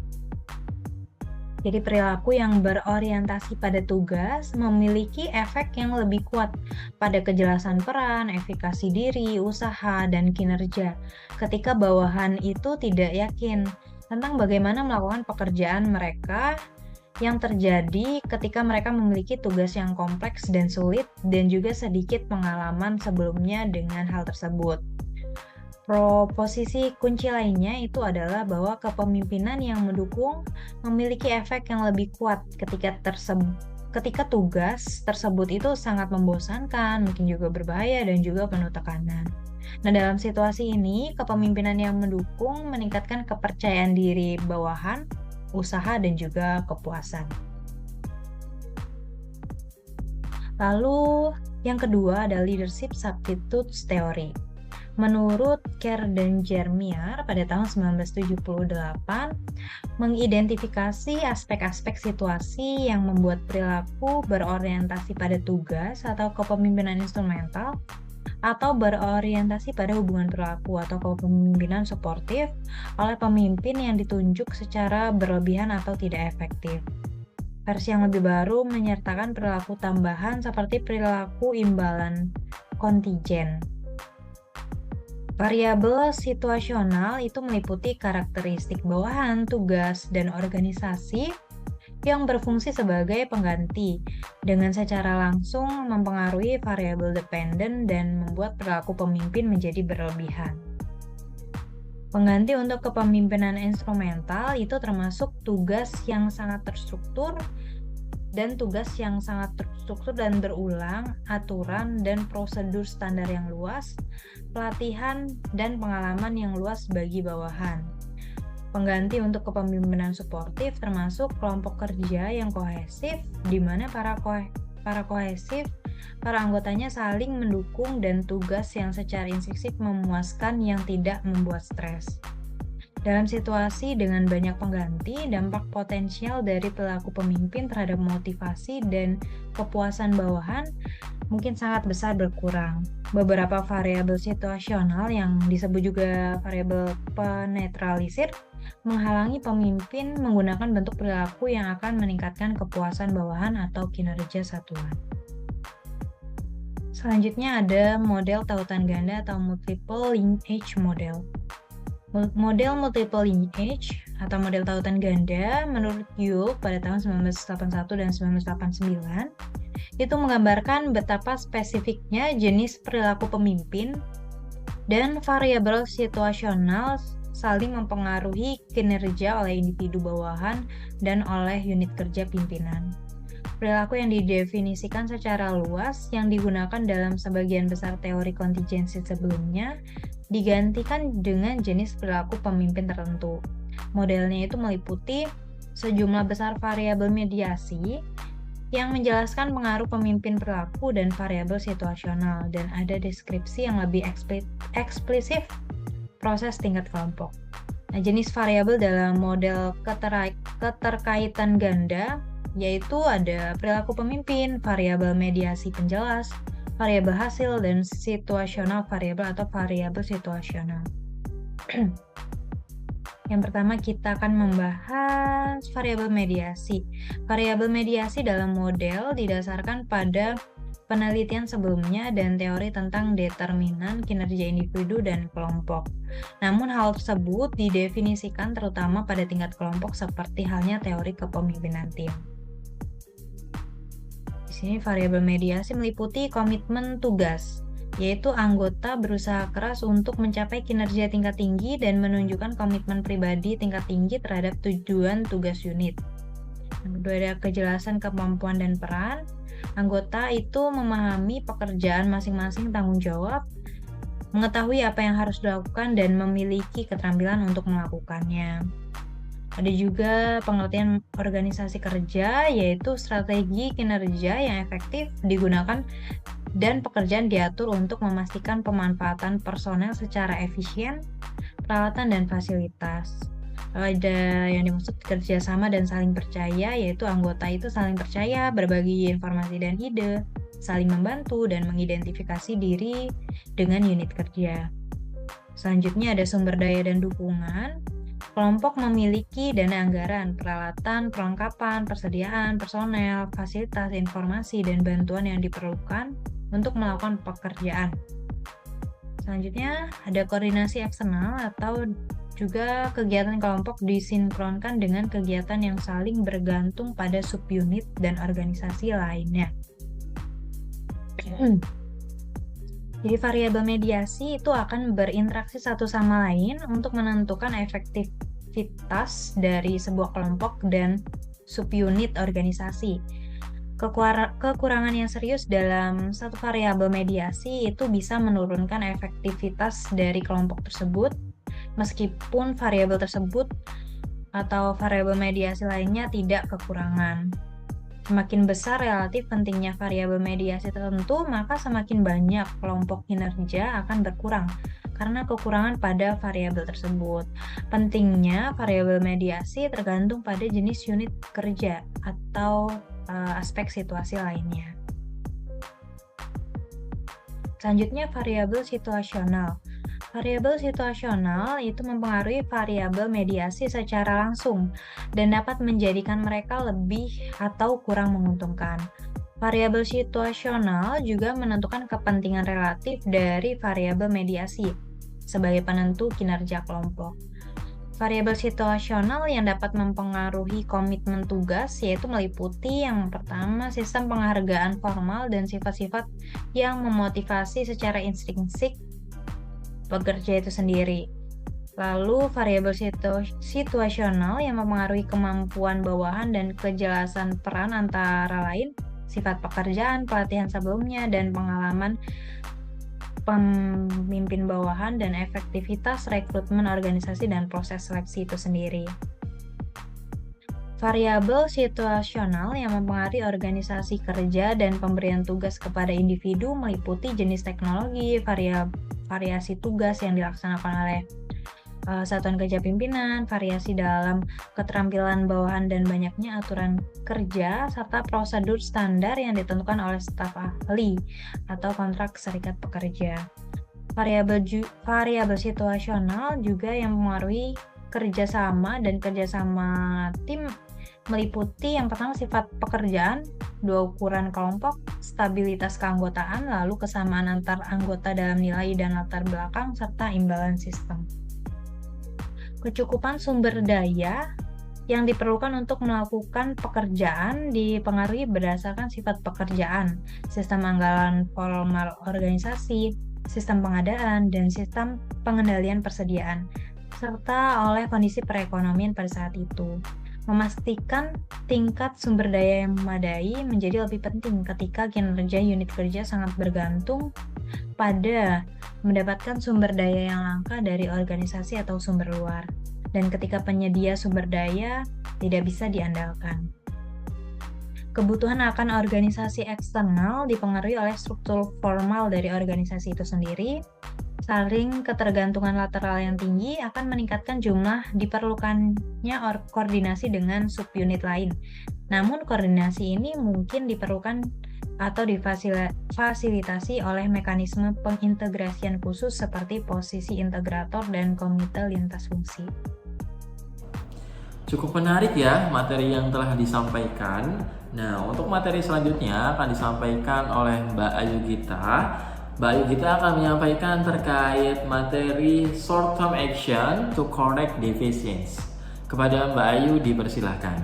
Jadi perilaku yang berorientasi pada tugas memiliki efek yang lebih kuat pada kejelasan peran, efikasi diri, usaha, dan kinerja. Ketika bawahan itu tidak yakin tentang bagaimana melakukan pekerjaan mereka yang terjadi ketika mereka memiliki tugas yang kompleks dan sulit dan juga sedikit pengalaman sebelumnya dengan hal tersebut. Posisi kunci lainnya itu adalah bahwa kepemimpinan yang mendukung memiliki efek yang lebih kuat ketika tugas tersebut itu sangat membosankan, mungkin juga berbahaya dan juga penuh tekanan. Nah, dalam situasi ini, kepemimpinan yang mendukung meningkatkan kepercayaan diri bawahan, usaha, dan juga kepuasan. Lalu, yang kedua ada leadership substitutes theory. Menurut Kerr dan Germier pada tahun 1978, mengidentifikasi aspek-aspek situasi yang membuat perilaku berorientasi pada tugas atau kepemimpinan instrumental atau berorientasi pada hubungan perilaku atau kepemimpinan suportif oleh pemimpin yang ditunjuk secara berlebihan atau tidak efektif. Versi yang lebih baru menyertakan perilaku tambahan seperti perilaku imbalan kontingen. Variabel situasional itu meliputi karakteristik bawahan, tugas, dan organisasi yang berfungsi sebagai pengganti dengan secara langsung mempengaruhi variabel dependen dan membuat perilaku pemimpin menjadi berlebihan. Pengganti untuk kepemimpinan instrumental itu termasuk tugas yang sangat terstruktur dan tugas yang sangat terstruktur dan berulang, aturan dan prosedur standar yang luas, pelatihan dan pengalaman yang luas bagi bawahan. Pengganti untuk kepemimpinan suportif termasuk kelompok kerja yang kohesif, di mana para anggotanya saling mendukung dan tugas yang secara instinktif memuaskan yang tidak membuat stres. Dalam situasi dengan banyak pengganti, dampak potensial dari perilaku pemimpin terhadap motivasi dan kepuasan bawahan mungkin sangat besar berkurang. Beberapa variabel situasional yang disebut juga variabel penetralisir menghalangi pemimpin menggunakan bentuk perilaku yang akan meningkatkan kepuasan bawahan atau kinerja satuan. Selanjutnya ada model tautan ganda atau multiple lineage model. Model multiple lineage atau model tautan ganda menurut Yule pada tahun 1981 dan 1989 itu menggambarkan betapa spesifiknya jenis perilaku pemimpin dan variabel situasional saling mempengaruhi kinerja oleh individu bawahan dan oleh unit kerja pimpinan. Perilaku yang didefinisikan secara luas yang digunakan dalam sebagian besar teori kontingensi sebelumnya digantikan dengan jenis perilaku pemimpin tertentu. Modelnya itu meliputi sejumlah besar variabel mediasi yang menjelaskan pengaruh pemimpin perilaku dan variabel situasional, dan ada deskripsi yang lebih eksplisit proses tingkat kelompok. Nah, jenis variabel dalam model keterkaitan ganda yaitu ada perilaku pemimpin, variabel mediasi penjelas, variabel hasil, dan situasional variabel atau variabel situasional. Yang pertama kita akan membahas variabel mediasi. Variabel mediasi dalam model didasarkan pada penelitian sebelumnya dan teori tentang determinan kinerja individu dan kelompok. Namun hal tersebut didefinisikan terutama pada tingkat kelompok seperti halnya teori kepemimpinan tim. Di sini variabel mediasi meliputi komitmen tugas, yaitu anggota berusaha keras untuk mencapai kinerja tingkat tinggi dan menunjukkan komitmen pribadi tingkat tinggi terhadap tujuan tugas unit. Yang kedua ada kejelasan kemampuan dan peran. Anggota itu memahami pekerjaan masing-masing tanggung jawab, mengetahui apa yang harus dilakukan dan memiliki keterampilan untuk melakukannya. Ada juga pengertian organisasi kerja, yaitu strategi kinerja yang efektif digunakan dan pekerjaan diatur untuk memastikan pemanfaatan personel secara efisien, peralatan dan fasilitas. Ada yang dimaksud kerjasama dan saling percaya, yaitu anggota itu saling percaya, berbagi informasi dan ide, saling membantu, dan mengidentifikasi diri dengan unit kerja. Selanjutnya ada sumber daya dan dukungan. Kelompok memiliki dana anggaran, peralatan, perlengkapan, persediaan, personel, fasilitas, informasi, dan bantuan yang diperlukan untuk melakukan pekerjaan. Selanjutnya ada koordinasi eksternal atau juga kegiatan kelompok disinkronkan dengan kegiatan yang saling bergantung pada subunit dan organisasi lainnya. Jadi variabel mediasi itu akan berinteraksi satu sama lain untuk menentukan efektivitas dari sebuah kelompok dan subunit organisasi. Kekurangan yang serius dalam satu variabel mediasi itu bisa menurunkan efektivitas dari kelompok tersebut, meskipun variabel tersebut atau variabel mediasi lainnya tidak kekurangan. Semakin besar relatif pentingnya variabel mediasi tertentu, maka semakin banyak kelompok kinerja akan berkurang karena kekurangan pada variabel tersebut. Pentingnya variabel mediasi tergantung pada jenis unit kerja atau aspek situasi lainnya. Selanjutnya variabel situasional. Variabel situasional itu mempengaruhi variabel mediasi secara langsung dan dapat menjadikan mereka lebih atau kurang menguntungkan. Variabel situasional juga menentukan kepentingan relatif dari variabel mediasi sebagai penentu kinerja kelompok. Variabel situasional yang dapat mempengaruhi komitmen tugas yaitu meliputi yang pertama sistem penghargaan formal dan sifat-sifat yang memotivasi secara intrinsik pekerja itu sendiri. Lalu variabel situasional yang mempengaruhi kemampuan bawahan dan kejelasan peran antara lain sifat pekerjaan, pelatihan sebelumnya, dan pengalaman pemimpin bawahan dan efektivitas rekrutmen organisasi dan proses seleksi itu sendiri. Variabel situasional yang mempengaruhi organisasi kerja dan pemberian tugas kepada individu meliputi jenis teknologi, variasi tugas yang dilaksanakan oleh satuan kerja pimpinan, variasi dalam keterampilan bawahan dan banyaknya aturan kerja, serta prosedur standar yang ditentukan oleh staf ahli atau kontrak serikat pekerja. Variabel situasional juga yang mempengaruhi kerjasama dan kerjasama tim meliputi yang pertama sifat pekerjaan, dua ukuran kelompok, stabilitas keanggotaan, lalu kesamaan antar anggota dalam nilai dan latar belakang, serta imbalan sistem. Kecukupan sumber daya yang diperlukan untuk melakukan pekerjaan dipengaruhi berdasarkan sifat pekerjaan, sistem anggaran formal organisasi, sistem pengadaan, dan sistem pengendalian persediaan, serta oleh kondisi perekonomian pada saat itu. Memastikan tingkat sumber daya yang memadai menjadi lebih penting ketika kinerja unit kerja sangat bergantung pada mendapatkan sumber daya yang langka dari organisasi atau sumber luar, dan ketika penyedia sumber daya tidak bisa diandalkan. Kebutuhan akan organisasi eksternal dipengaruhi oleh struktur formal dari organisasi itu sendiri. Saling ketergantungan lateral yang tinggi akan meningkatkan jumlah diperlukannya koordinasi dengan subunit lain. Namun koordinasi ini mungkin diperlukan atau difasilitasi oleh mekanisme pengintegrasian khusus seperti posisi integrator dan komite lintas fungsi. Cukup menarik ya materi yang telah disampaikan. Nah, untuk materi selanjutnya akan disampaikan oleh Mbak Ayu Gita. Mbak Ayu Gita akan menyampaikan terkait materi short term action to correct deficiencies. Kepada Mbak Ayu dipersilahkan.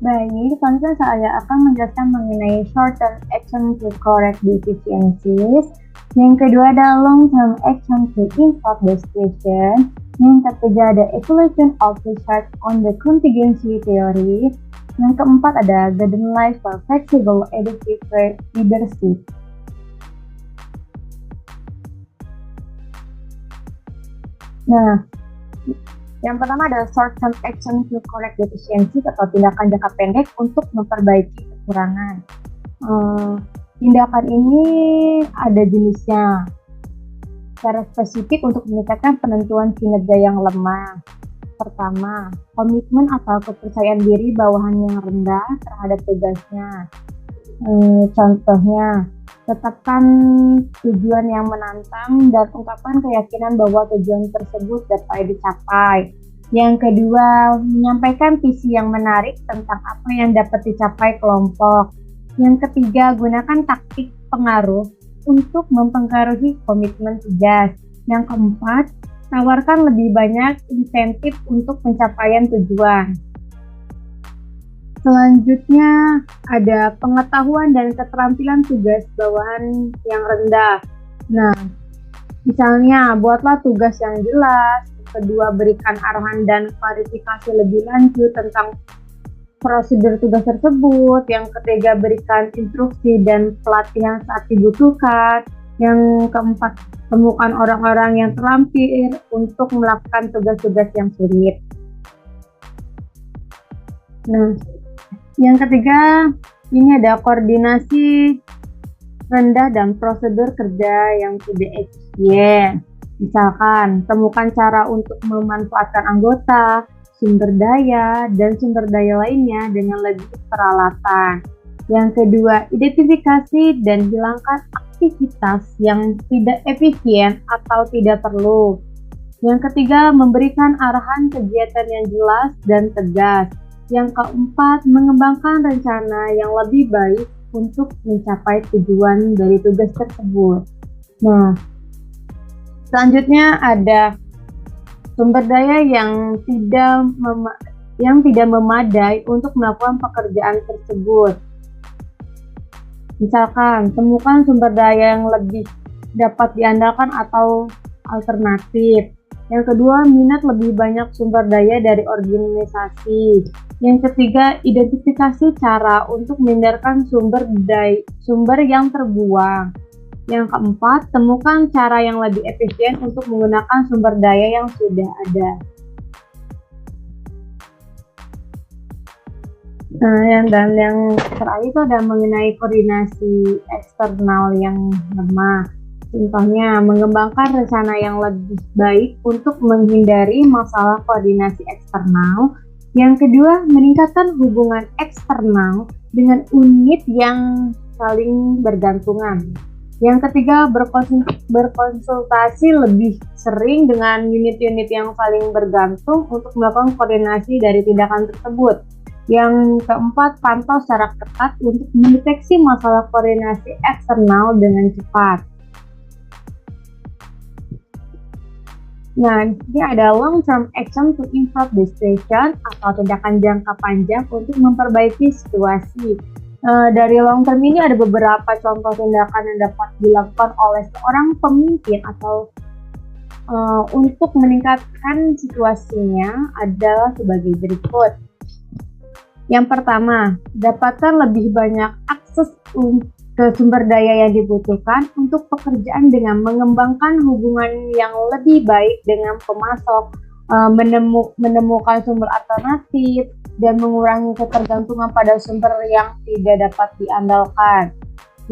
Baik, selanjutnya saya akan menjelaskan mengenai short term action to correct deficiencies. Yang kedua ada long term action to improve the situation. Yang ketiga ada evaluation of research on the contingency theory. Yang keempat ada guidelines for flexible adaptive leadership. Nah, yang pertama ada short term action to correct deficiencies atau tindakan jangka pendek untuk memperbaiki kekurangan. Tindakan ini ada jenisnya. Secara spesifik untuk meningkatkan penentuan kinerja yang lemah. Pertama, komitmen atau kepercayaan diri bawahan yang rendah terhadap tugasnya. Contohnya, tetapkan tujuan yang menantang dan ungkapkan keyakinan bahwa tujuan tersebut dapat dicapai. Yang kedua, menyampaikan visi yang menarik tentang apa yang dapat dicapai kelompok. Yang ketiga, gunakan taktik pengaruh untuk mempengaruhi komitmen tugas. Yang keempat, tawarkan lebih banyak insentif untuk pencapaian tujuan. Selanjutnya ada pengetahuan dan keterampilan tugas bawahan yang rendah. Nah, misalnya buatlah tugas yang jelas. Kedua, berikan arahan dan klarifikasi lebih lanjut tentang prosedur tugas tersebut. Yang ketiga, berikan instruksi dan pelatihan saat dibutuhkan. Yang keempat, temukan orang-orang yang terampil untuk melakukan tugas-tugas yang sulit. Nah, yang ketiga, ini ada koordinasi rendah dan prosedur kerja yang tidak efisien. Misalkan, temukan cara untuk memanfaatkan anggota, sumber daya, dan sumber daya lainnya dengan lebih peralatan. Yang kedua, identifikasi dan hilangkan aktivitas yang tidak efisien atau tidak perlu. Yang ketiga, memberikan arahan kegiatan yang jelas dan tegas. Yang keempat, mengembangkan rencana yang lebih baik untuk mencapai tujuan dari tugas tersebut. Nah, selanjutnya ada sumber daya yang tidak memadai untuk melakukan pekerjaan tersebut. Misalkan, temukan sumber daya yang lebih dapat diandalkan atau alternatif. Yang kedua, minat lebih banyak sumber daya dari organisasi. Yang ketiga, identifikasi cara untuk menghindarkan sumber yang terbuang. Yang keempat, temukan cara yang lebih efisien untuk menggunakan sumber daya yang sudah ada. Dan yang terakhir itu ada mengenai koordinasi eksternal yang lemah. Contohnya, mengembangkan rencana yang lebih baik untuk menghindari masalah koordinasi eksternal. Yang kedua, meningkatkan hubungan eksternal dengan unit yang saling bergantungan. Yang ketiga, berkonsultasi lebih sering dengan unit-unit yang saling bergantung untuk melakukan koordinasi dari tindakan tersebut. Yang keempat, pantau secara ketat untuk mendeteksi masalah koordinasi eksternal dengan cepat. Nah, ini ada long term action to improve the situation atau tindakan jangka panjang untuk memperbaiki situasi. Dari long term ini ada beberapa contoh tindakan yang dapat dilakukan oleh seorang pemimpin atau untuk meningkatkan situasinya adalah sebagai berikut. Yang pertama, dapatkan lebih banyak akses ke sumber daya yang dibutuhkan untuk pekerjaan dengan mengembangkan hubungan yang lebih baik dengan pemasok, menemukan sumber alternatif, dan mengurangi ketergantungan pada sumber yang tidak dapat diandalkan.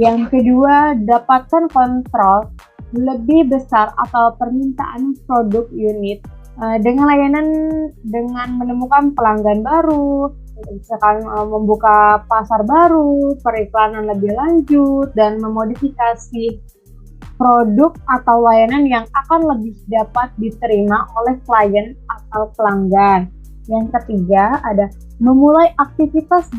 Yang kedua, dapatkan kontrol lebih besar atau permintaan produk unit dengan layanan dengan menemukan pelanggan baru, misalkan membuka pasar baru, periklanan lebih lanjut, dan memodifikasi produk atau layanan yang akan lebih dapat diterima oleh klien atau pelanggan. Yang ketiga ada memulai aktivitas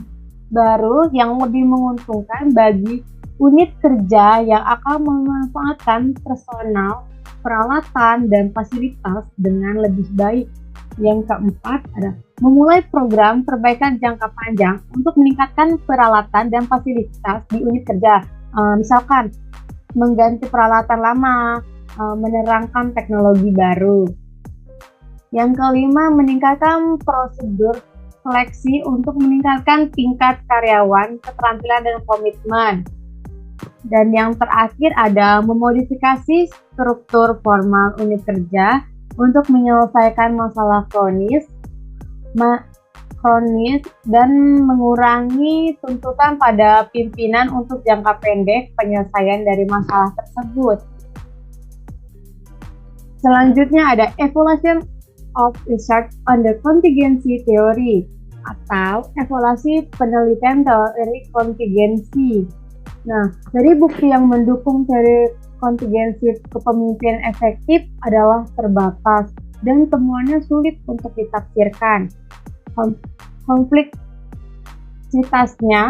baru yang lebih menguntungkan bagi unit kerja yang akan memanfaatkan personal, peralatan, dan fasilitas dengan lebih baik. Yang keempat ada memulai program perbaikan jangka panjang untuk meningkatkan peralatan dan fasilitas di unit kerja. Misalkan mengganti peralatan lama, menerangkan teknologi baru. Yang kelima, meningkatkan prosedur seleksi untuk meningkatkan tingkat karyawan, keterampilan, dan komitmen. Dan yang terakhir ada memodifikasi struktur formal unit kerja untuk menyelesaikan masalah kronis dan mengurangi tuntutan pada pimpinan untuk jangka pendek penyelesaian dari masalah tersebut. Selanjutnya ada evaluation of research on the contingency theory atau evaluasi penelitian teori kontingensi. Nah, dari bukti yang mendukung teori kontingensi kepemimpinan efektif adalah terbatas dan temuannya sulit untuk ditafsirkan. Kompleksitasnya,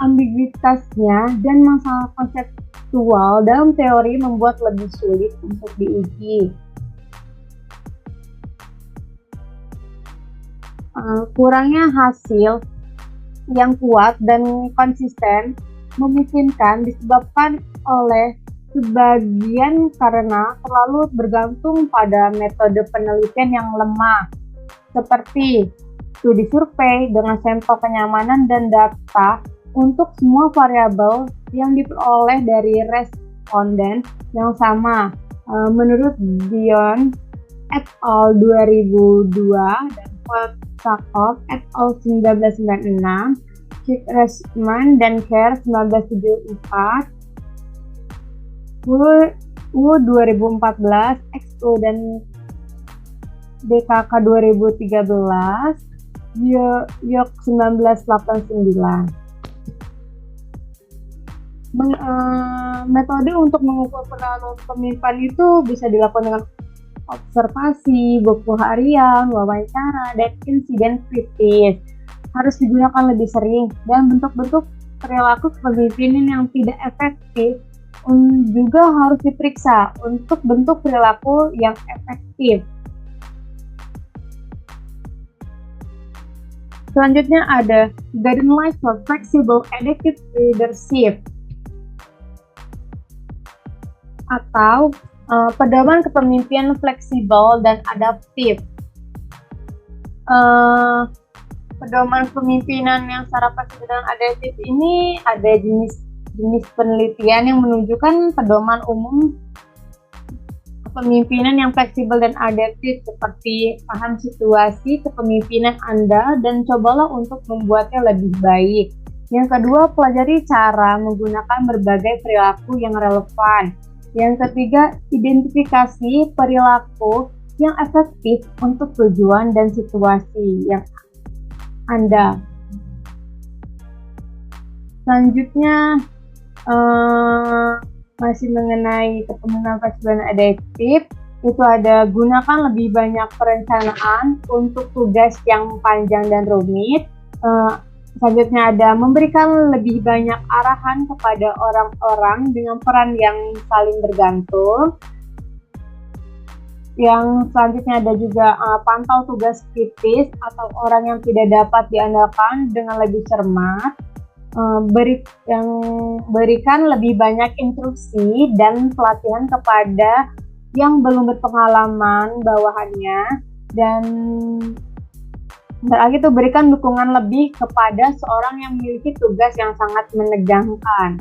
ambiguitasnya, dan masalah konseptual dalam teori membuat lebih sulit untuk diuji. Kurangnya hasil yang kuat dan konsisten memungkinkan disebabkan oleh sebagian karena terlalu bergantung pada metode penelitian yang lemah, seperti studi survei dengan sampel kenyamanan dan data untuk semua variabel yang diperoleh dari responden yang sama. Menurut Dion et al. 2002 dan Sakov et al. 1996, Chick-Reisman dan Kerr 1974, Wu 2014, XO dan DKK 2013, Yok 1989. Metode untuk mengukur pengalaman pemimpinan itu bisa dilakukan dengan observasi, buku harian, wawancara, dan insiden kritis. Harus digunakan lebih sering, dan bentuk-bentuk perilaku kepemimpinan yang tidak efektif juga harus diperiksa untuk bentuk perilaku yang efektif. Selanjutnya ada Guidelines for Flexible Adaptive Leadership atau pedoman kepemimpinan fleksibel dan adaptif. Pedoman kepemimpinan yang secara fleksibel dan adaptif ini ada jenis penelitian yang menunjukkan pedoman umum kepemimpinan yang fleksibel dan adaptif, seperti paham situasi kepemimpinan Anda dan cobalah untuk membuatnya lebih baik. Yang kedua, pelajari cara menggunakan berbagai perilaku yang relevan. Yang ketiga, identifikasi perilaku yang efektif untuk tujuan dan situasi yang Anda. Selanjutnya, masih mengenai kepemimpinan fleksibel dan adaptif, itu ada gunakan lebih banyak perencanaan untuk tugas yang panjang dan rumit. Selanjutnya ada memberikan lebih banyak arahan kepada orang-orang dengan peran yang saling bergantung. Yang selanjutnya ada juga pantau tugas kritis atau orang yang tidak dapat diandalkan dengan lebih cermat. Berikan lebih banyak instruksi dan pelatihan kepada yang belum berpengalaman bawahannya, dan terakhir itu berikan dukungan lebih kepada seorang yang memiliki tugas yang sangat menegangkan.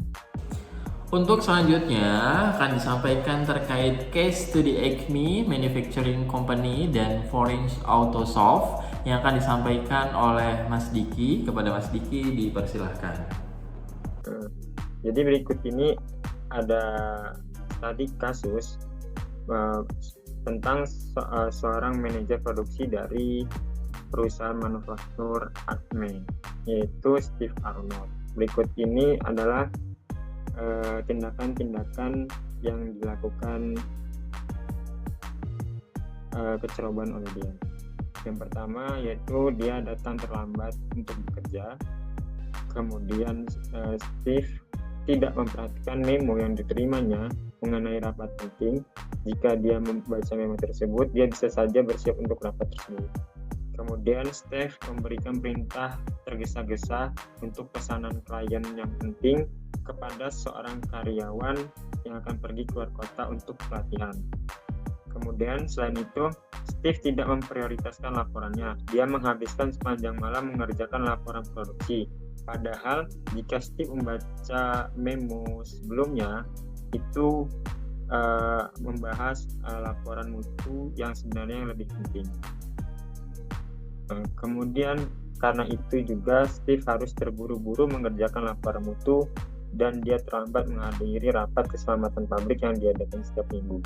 Untuk selanjutnya akan disampaikan terkait case study Acme Manufacturing Company dan Foreign Autosoft yang akan disampaikan oleh Mas Diki. Kepada Mas Diki dipersilahkan. Jadi berikut ini ada tadi kasus tentang seorang manajer produksi dari perusahaan manufaktur Acme, yaitu Steve Arnold. Berikut ini adalah tindakan-tindakan yang dilakukan kecerobohan oleh dia. Yang pertama yaitu dia datang terlambat untuk bekerja. Kemudian Steve tidak memperhatikan memo yang diterimanya mengenai rapat penting. Jika dia membaca memo tersebut, dia bisa saja bersiap untuk rapat tersebut. Kemudian Steve memberikan perintah tergesa-gesa untuk pesanan klien yang penting kepada seorang karyawan yang akan pergi keluar kota untuk pelatihan. Kemudian selain itu, Steve tidak memprioritaskan laporannya. Dia menghabiskan sepanjang malam mengerjakan laporan produksi. Padahal jika Steve membaca memo sebelumnya, itu membahas laporan mutu yang sebenarnya yang lebih penting. Kemudian karena itu juga Steve harus terburu-buru mengerjakan laporan mutu dan dia terlambat menghadiri rapat keselamatan pabrik yang diadakan setiap minggu.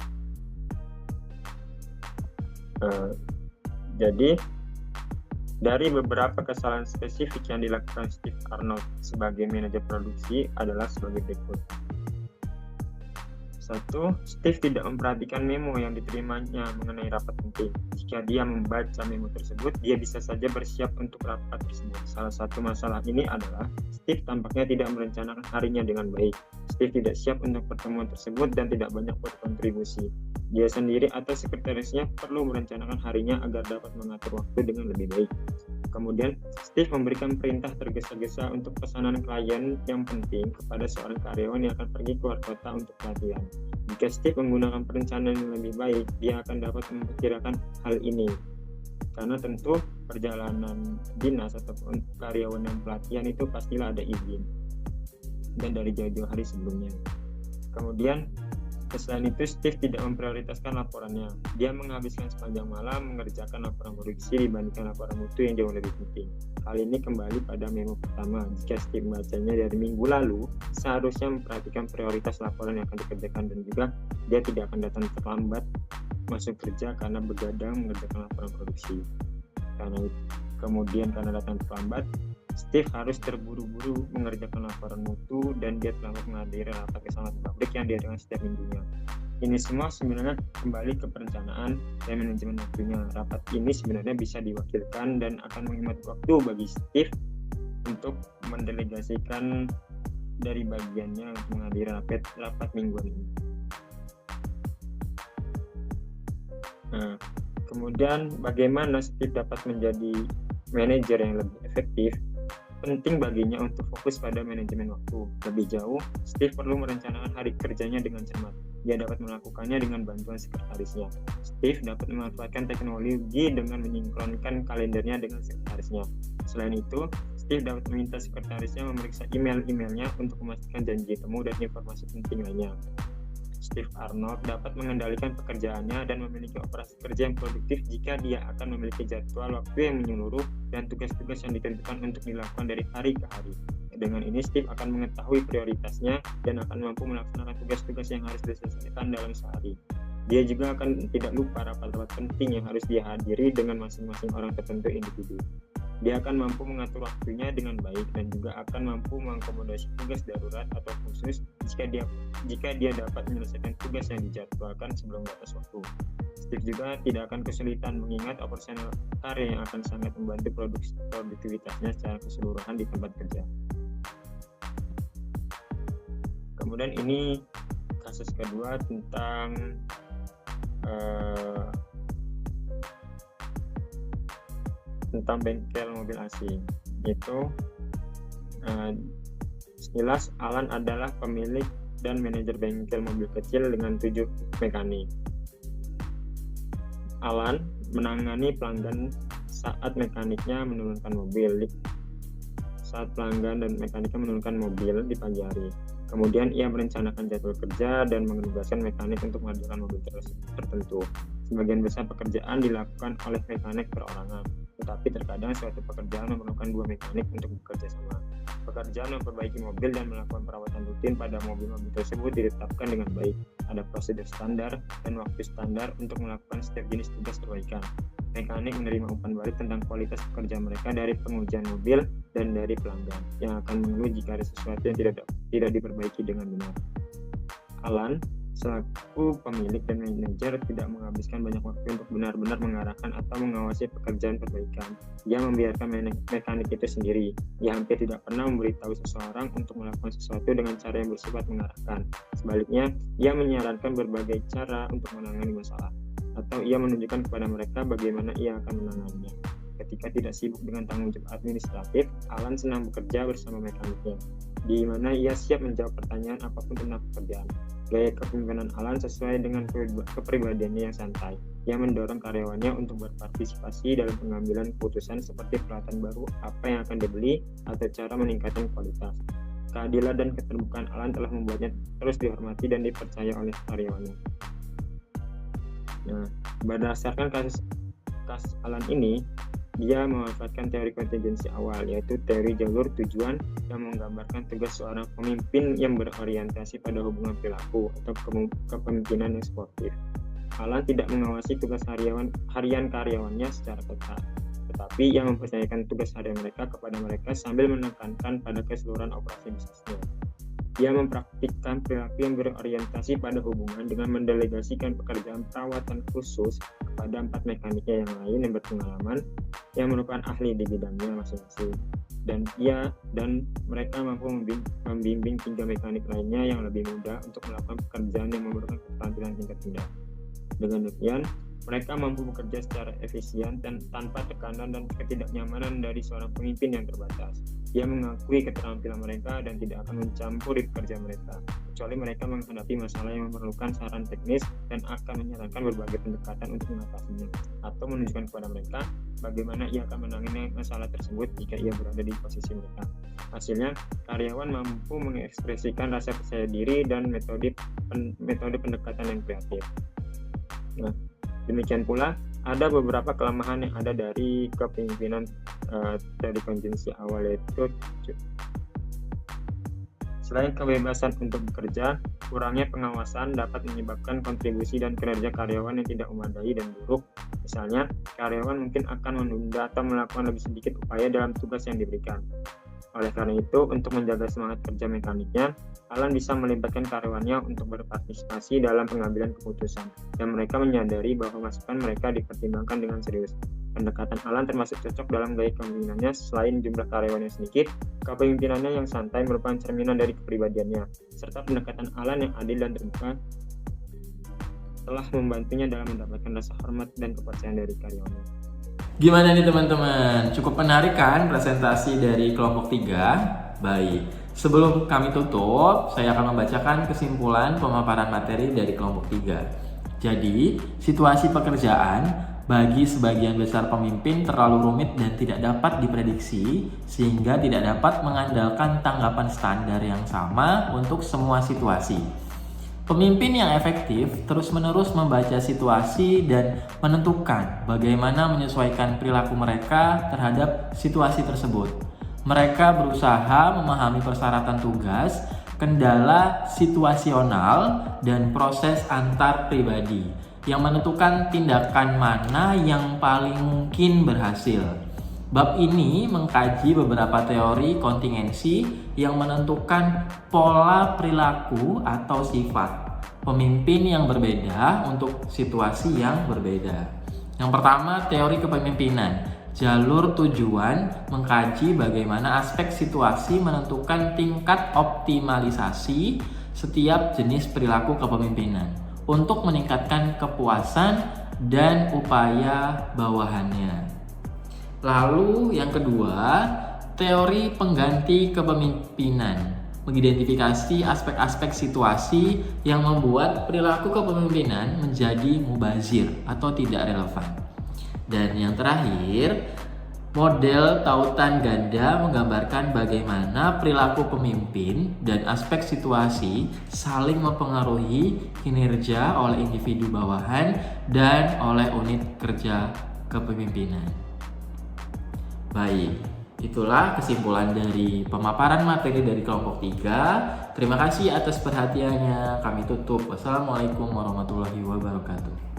Jadi dari beberapa kesalahan spesifik yang dilakukan Steve Arnold sebagai manajer produksi adalah sebagai berikut. 1. Steve tidak memperhatikan memo yang diterimanya mengenai rapat penting. Jika dia membaca memo tersebut, dia bisa saja bersiap untuk rapat tersebut. Salah satu masalah ini adalah Steve tampaknya tidak merencanakan harinya dengan baik. Steve tidak siap untuk pertemuan tersebut dan tidak banyak berkontribusi. Dia sendiri atau sekretarisnya perlu merencanakan harinya agar dapat mengatur waktu dengan lebih baik. Kemudian, Steve memberikan perintah tergesa-gesa untuk pesanan klien yang penting kepada seorang karyawan yang akan pergi keluar kota untuk pelatihan. Jika Steve menggunakan perencanaan yang lebih baik, dia akan dapat memperkirakan hal ini. Karena tentu perjalanan dinas ataupun karyawan yang pelatihan itu pastilah ada izin. Dan dari jauh-jauh hari sebelumnya. Kemudian, selain itu, Steve tidak memprioritaskan laporannya. Dia menghabiskan sepanjang malam mengerjakan laporan produksi dibandingkan laporan mutu yang jauh lebih penting. Hal ini kembali pada memo pertama. Jika Steve membacanya dari minggu lalu, seharusnya memperhatikan prioritas laporan yang akan dikerjakan dan juga dia tidak akan datang terlambat masuk kerja karena begadang mengerjakan laporan produksi. Kemudian karena datang terlambat, Steve harus terburu-buru mengerjakan laporan mutu dan dia telah menghadiri rapat keselamatan pabrik yang diadakan setiap minggunya. Ini semua sebenarnya kembali ke perencanaan dan manajemen waktunya. Rapat ini sebenarnya bisa diwakilkan dan akan menghemat waktu bagi Steve untuk mendelegasikan dari bagiannya untuk menghadiri rapat mingguan ini. Nah, kemudian bagaimana Steve dapat menjadi manajer yang lebih efektif? Penting baginya untuk fokus pada manajemen waktu. Lebih jauh, Steve perlu merencanakan hari kerjanya dengan cermat. Dia dapat melakukannya dengan bantuan sekretarisnya. Steve dapat memanfaatkan teknologi dengan menyinkronkan kalendernya dengan sekretarisnya. Selain itu, Steve dapat meminta sekretarisnya memeriksa email-emailnya untuk memastikan janji temu dan informasi penting lainnya. Steve Arnold dapat mengendalikan pekerjaannya dan memiliki operasi kerja yang produktif jika dia akan memiliki jadwal waktu yang menyeluruh dan tugas-tugas yang ditentukan untuk dilakukan dari hari ke hari. Dengan ini, Steve akan mengetahui prioritasnya dan akan mampu melaksanakan tugas-tugas yang harus diselesaikan dalam sehari. Dia juga akan tidak lupa rapat-rapat penting yang harus dia hadiri dengan masing-masing orang tertentu individu. Dia akan mampu mengatur waktunya dengan baik dan juga akan mampu mengakomodasi tugas darurat atau khusus jika dia dapat menyelesaikan tugas yang dijadwalkan sebelum batas waktu. Steve juga tidak akan kesulitan mengingat operasional karya yang akan sangat membantu produktivitasnya secara keseluruhan di tempat kerja. Kemudian ini kasus kedua tentang bengkel mobil asing. Itu sekilas Alan adalah pemilik dan manajer bengkel mobil kecil dengan 7 mekanik. Alan menangani pelanggan saat mekaniknya menurunkan mobil di pagi hari. Kemudian ia merencanakan jadwal kerja dan menugaskan mekanik untuk mengerjakan mobil tertentu. Sebagian besar pekerjaan dilakukan oleh mekanik perorangan, tetapi terkadang suatu pekerjaan memerlukan 2 mekanik untuk bekerja sama. Pekerjaan memperbaiki mobil dan melakukan perawatan rutin pada mobil-mobil tersebut ditetapkan dengan baik. Ada prosedur standar dan waktu standar untuk melakukan setiap jenis tugas perbaikan. Mekanik menerima umpan balik tentang kualitas pekerjaan mereka dari pengujian mobil dan dari pelanggan yang akan mengeluh jika ada sesuatu yang tidak diperbaiki dengan benar. Alan Selaku pemilik dan manajer tidak menghabiskan banyak waktu untuk benar-benar mengarahkan atau mengawasi pekerjaan perbaikan. Ia membiarkan mekanik itu sendiri. Ia hampir tidak pernah memberitahu seseorang untuk melakukan sesuatu dengan cara yang bersifat mengarahkan. Sebaliknya, ia menyarankan berbagai cara untuk menangani masalah, atau ia menunjukkan kepada mereka bagaimana ia akan menanganinya. Ketika tidak sibuk dengan tanggung jawab administratif, Alan senang bekerja bersama mekaniknya, di mana ia siap menjawab pertanyaan apapun tentang pekerjaan. Gaya kepemimpinan Alan sesuai dengan kepribadiannya yang santai. Ia mendorong karyawannya untuk berpartisipasi dalam pengambilan keputusan seperti peralatan baru, apa yang akan dibeli, atau cara meningkatkan kualitas. Keadilan dan keterbukaan Alan telah membuatnya terus dihormati dan dipercaya oleh karyawannya. Nah, berdasarkan kasus Alan ini, dia memanfaatkan teori kontingensi awal, yaitu teori jalur tujuan yang menggambarkan tugas seorang pemimpin yang berorientasi pada hubungan perilaku atau kepemimpinan yang sportif. Alan tidak mengawasi tugas harian karyawannya secara ketat, tetapi ia mempercayakan tugas harian mereka kepada mereka sambil menekankan pada keseluruhan operasi bisnisnya. Ia mempraktikkan perilaku yang berorientasi pada hubungan dengan mendelegasikan pekerjaan perawatan khusus kepada 4 mekaniknya yang lain yang berpengalaman, yang merupakan ahli di bidangnya masing-masing. Dan mereka mampu membimbing 3 mekanik lainnya yang lebih muda untuk melakukan pekerjaan yang memerlukan keterampilan tingkat rendah. Dengan demikian, mereka mampu bekerja secara efisien dan tanpa tekanan dan ketidaknyamanan dari seorang pemimpin yang terbatas. Ia mengakui keterampilan mereka dan tidak akan mencampuri pekerjaan mereka, kecuali mereka menghadapi masalah yang memerlukan saran teknis dan akan menyarankan berbagai pendekatan untuk mengatasinya, atau menunjukkan kepada mereka bagaimana ia akan menangani masalah tersebut jika ia berada di posisi mereka. Hasilnya, karyawan mampu mengekspresikan rasa percaya diri dan metode pendekatan yang kreatif. Nah, demikian pula ada beberapa kelemahan yang ada dari kepemimpinan teori kontingensi awal, yaitu selain kebebasan untuk bekerja, kurangnya pengawasan dapat menyebabkan kontribusi dan kinerja karyawan yang tidak memadai dan buruk. Misalnya, karyawan mungkin akan menunda atau melakukan lebih sedikit upaya dalam tugas yang diberikan. Oleh karena itu, untuk menjaga semangat kerja mekaniknya, Alan bisa melibatkan karyawannya untuk berpartisipasi dalam pengambilan keputusan, dan mereka menyadari bahwa masukan mereka dipertimbangkan dengan serius. Pendekatan Alan termasuk cocok dalam gaya kepemimpinannya. Selain jumlah karyawannya sedikit, kepemimpinannya yang santai merupakan cerminan dari kepribadiannya, serta pendekatan Alan yang adil dan terbuka telah membantunya dalam mendapatkan rasa hormat dan kepercayaan dari karyawannya. Gimana nih teman-teman? Cukup menarik kan presentasi dari kelompok 3? Baik, sebelum kami tutup, saya akan membacakan kesimpulan pemaparan materi dari kelompok 3. Jadi, situasi pekerjaan bagi sebagian besar pemimpin terlalu rumit dan tidak dapat diprediksi, sehingga tidak dapat mengandalkan tanggapan standar yang sama untuk semua situasi. Pemimpin yang efektif terus-menerus membaca situasi dan menentukan bagaimana menyesuaikan perilaku mereka terhadap situasi tersebut. Mereka berusaha memahami persyaratan tugas, kendala situasional, dan proses antar pribadi yang menentukan tindakan mana yang paling mungkin berhasil. Bab ini mengkaji beberapa teori kontingensi yang menentukan pola perilaku atau sifat pemimpin yang berbeda untuk situasi yang berbeda. Yang pertama, teori kepemimpinan. Jalur tujuan mengkaji bagaimana aspek situasi menentukan tingkat optimalisasi setiap jenis perilaku kepemimpinan untuk meningkatkan kepuasan dan upaya bawahannya. Lalu yang kedua, teori pengganti kepemimpinan mengidentifikasi aspek-aspek situasi yang membuat perilaku kepemimpinan menjadi mubazir atau tidak relevan. Dan yang terakhir, model tautan ganda menggambarkan bagaimana perilaku pemimpin dan aspek situasi saling mempengaruhi kinerja oleh individu bawahan dan oleh unit kerja kepemimpinan. Baik, itulah kesimpulan dari pemaparan materi dari kelompok 3. Terima kasih atas perhatiannya. Kami tutup. Wassalamualaikum warahmatullahi wabarakatuh.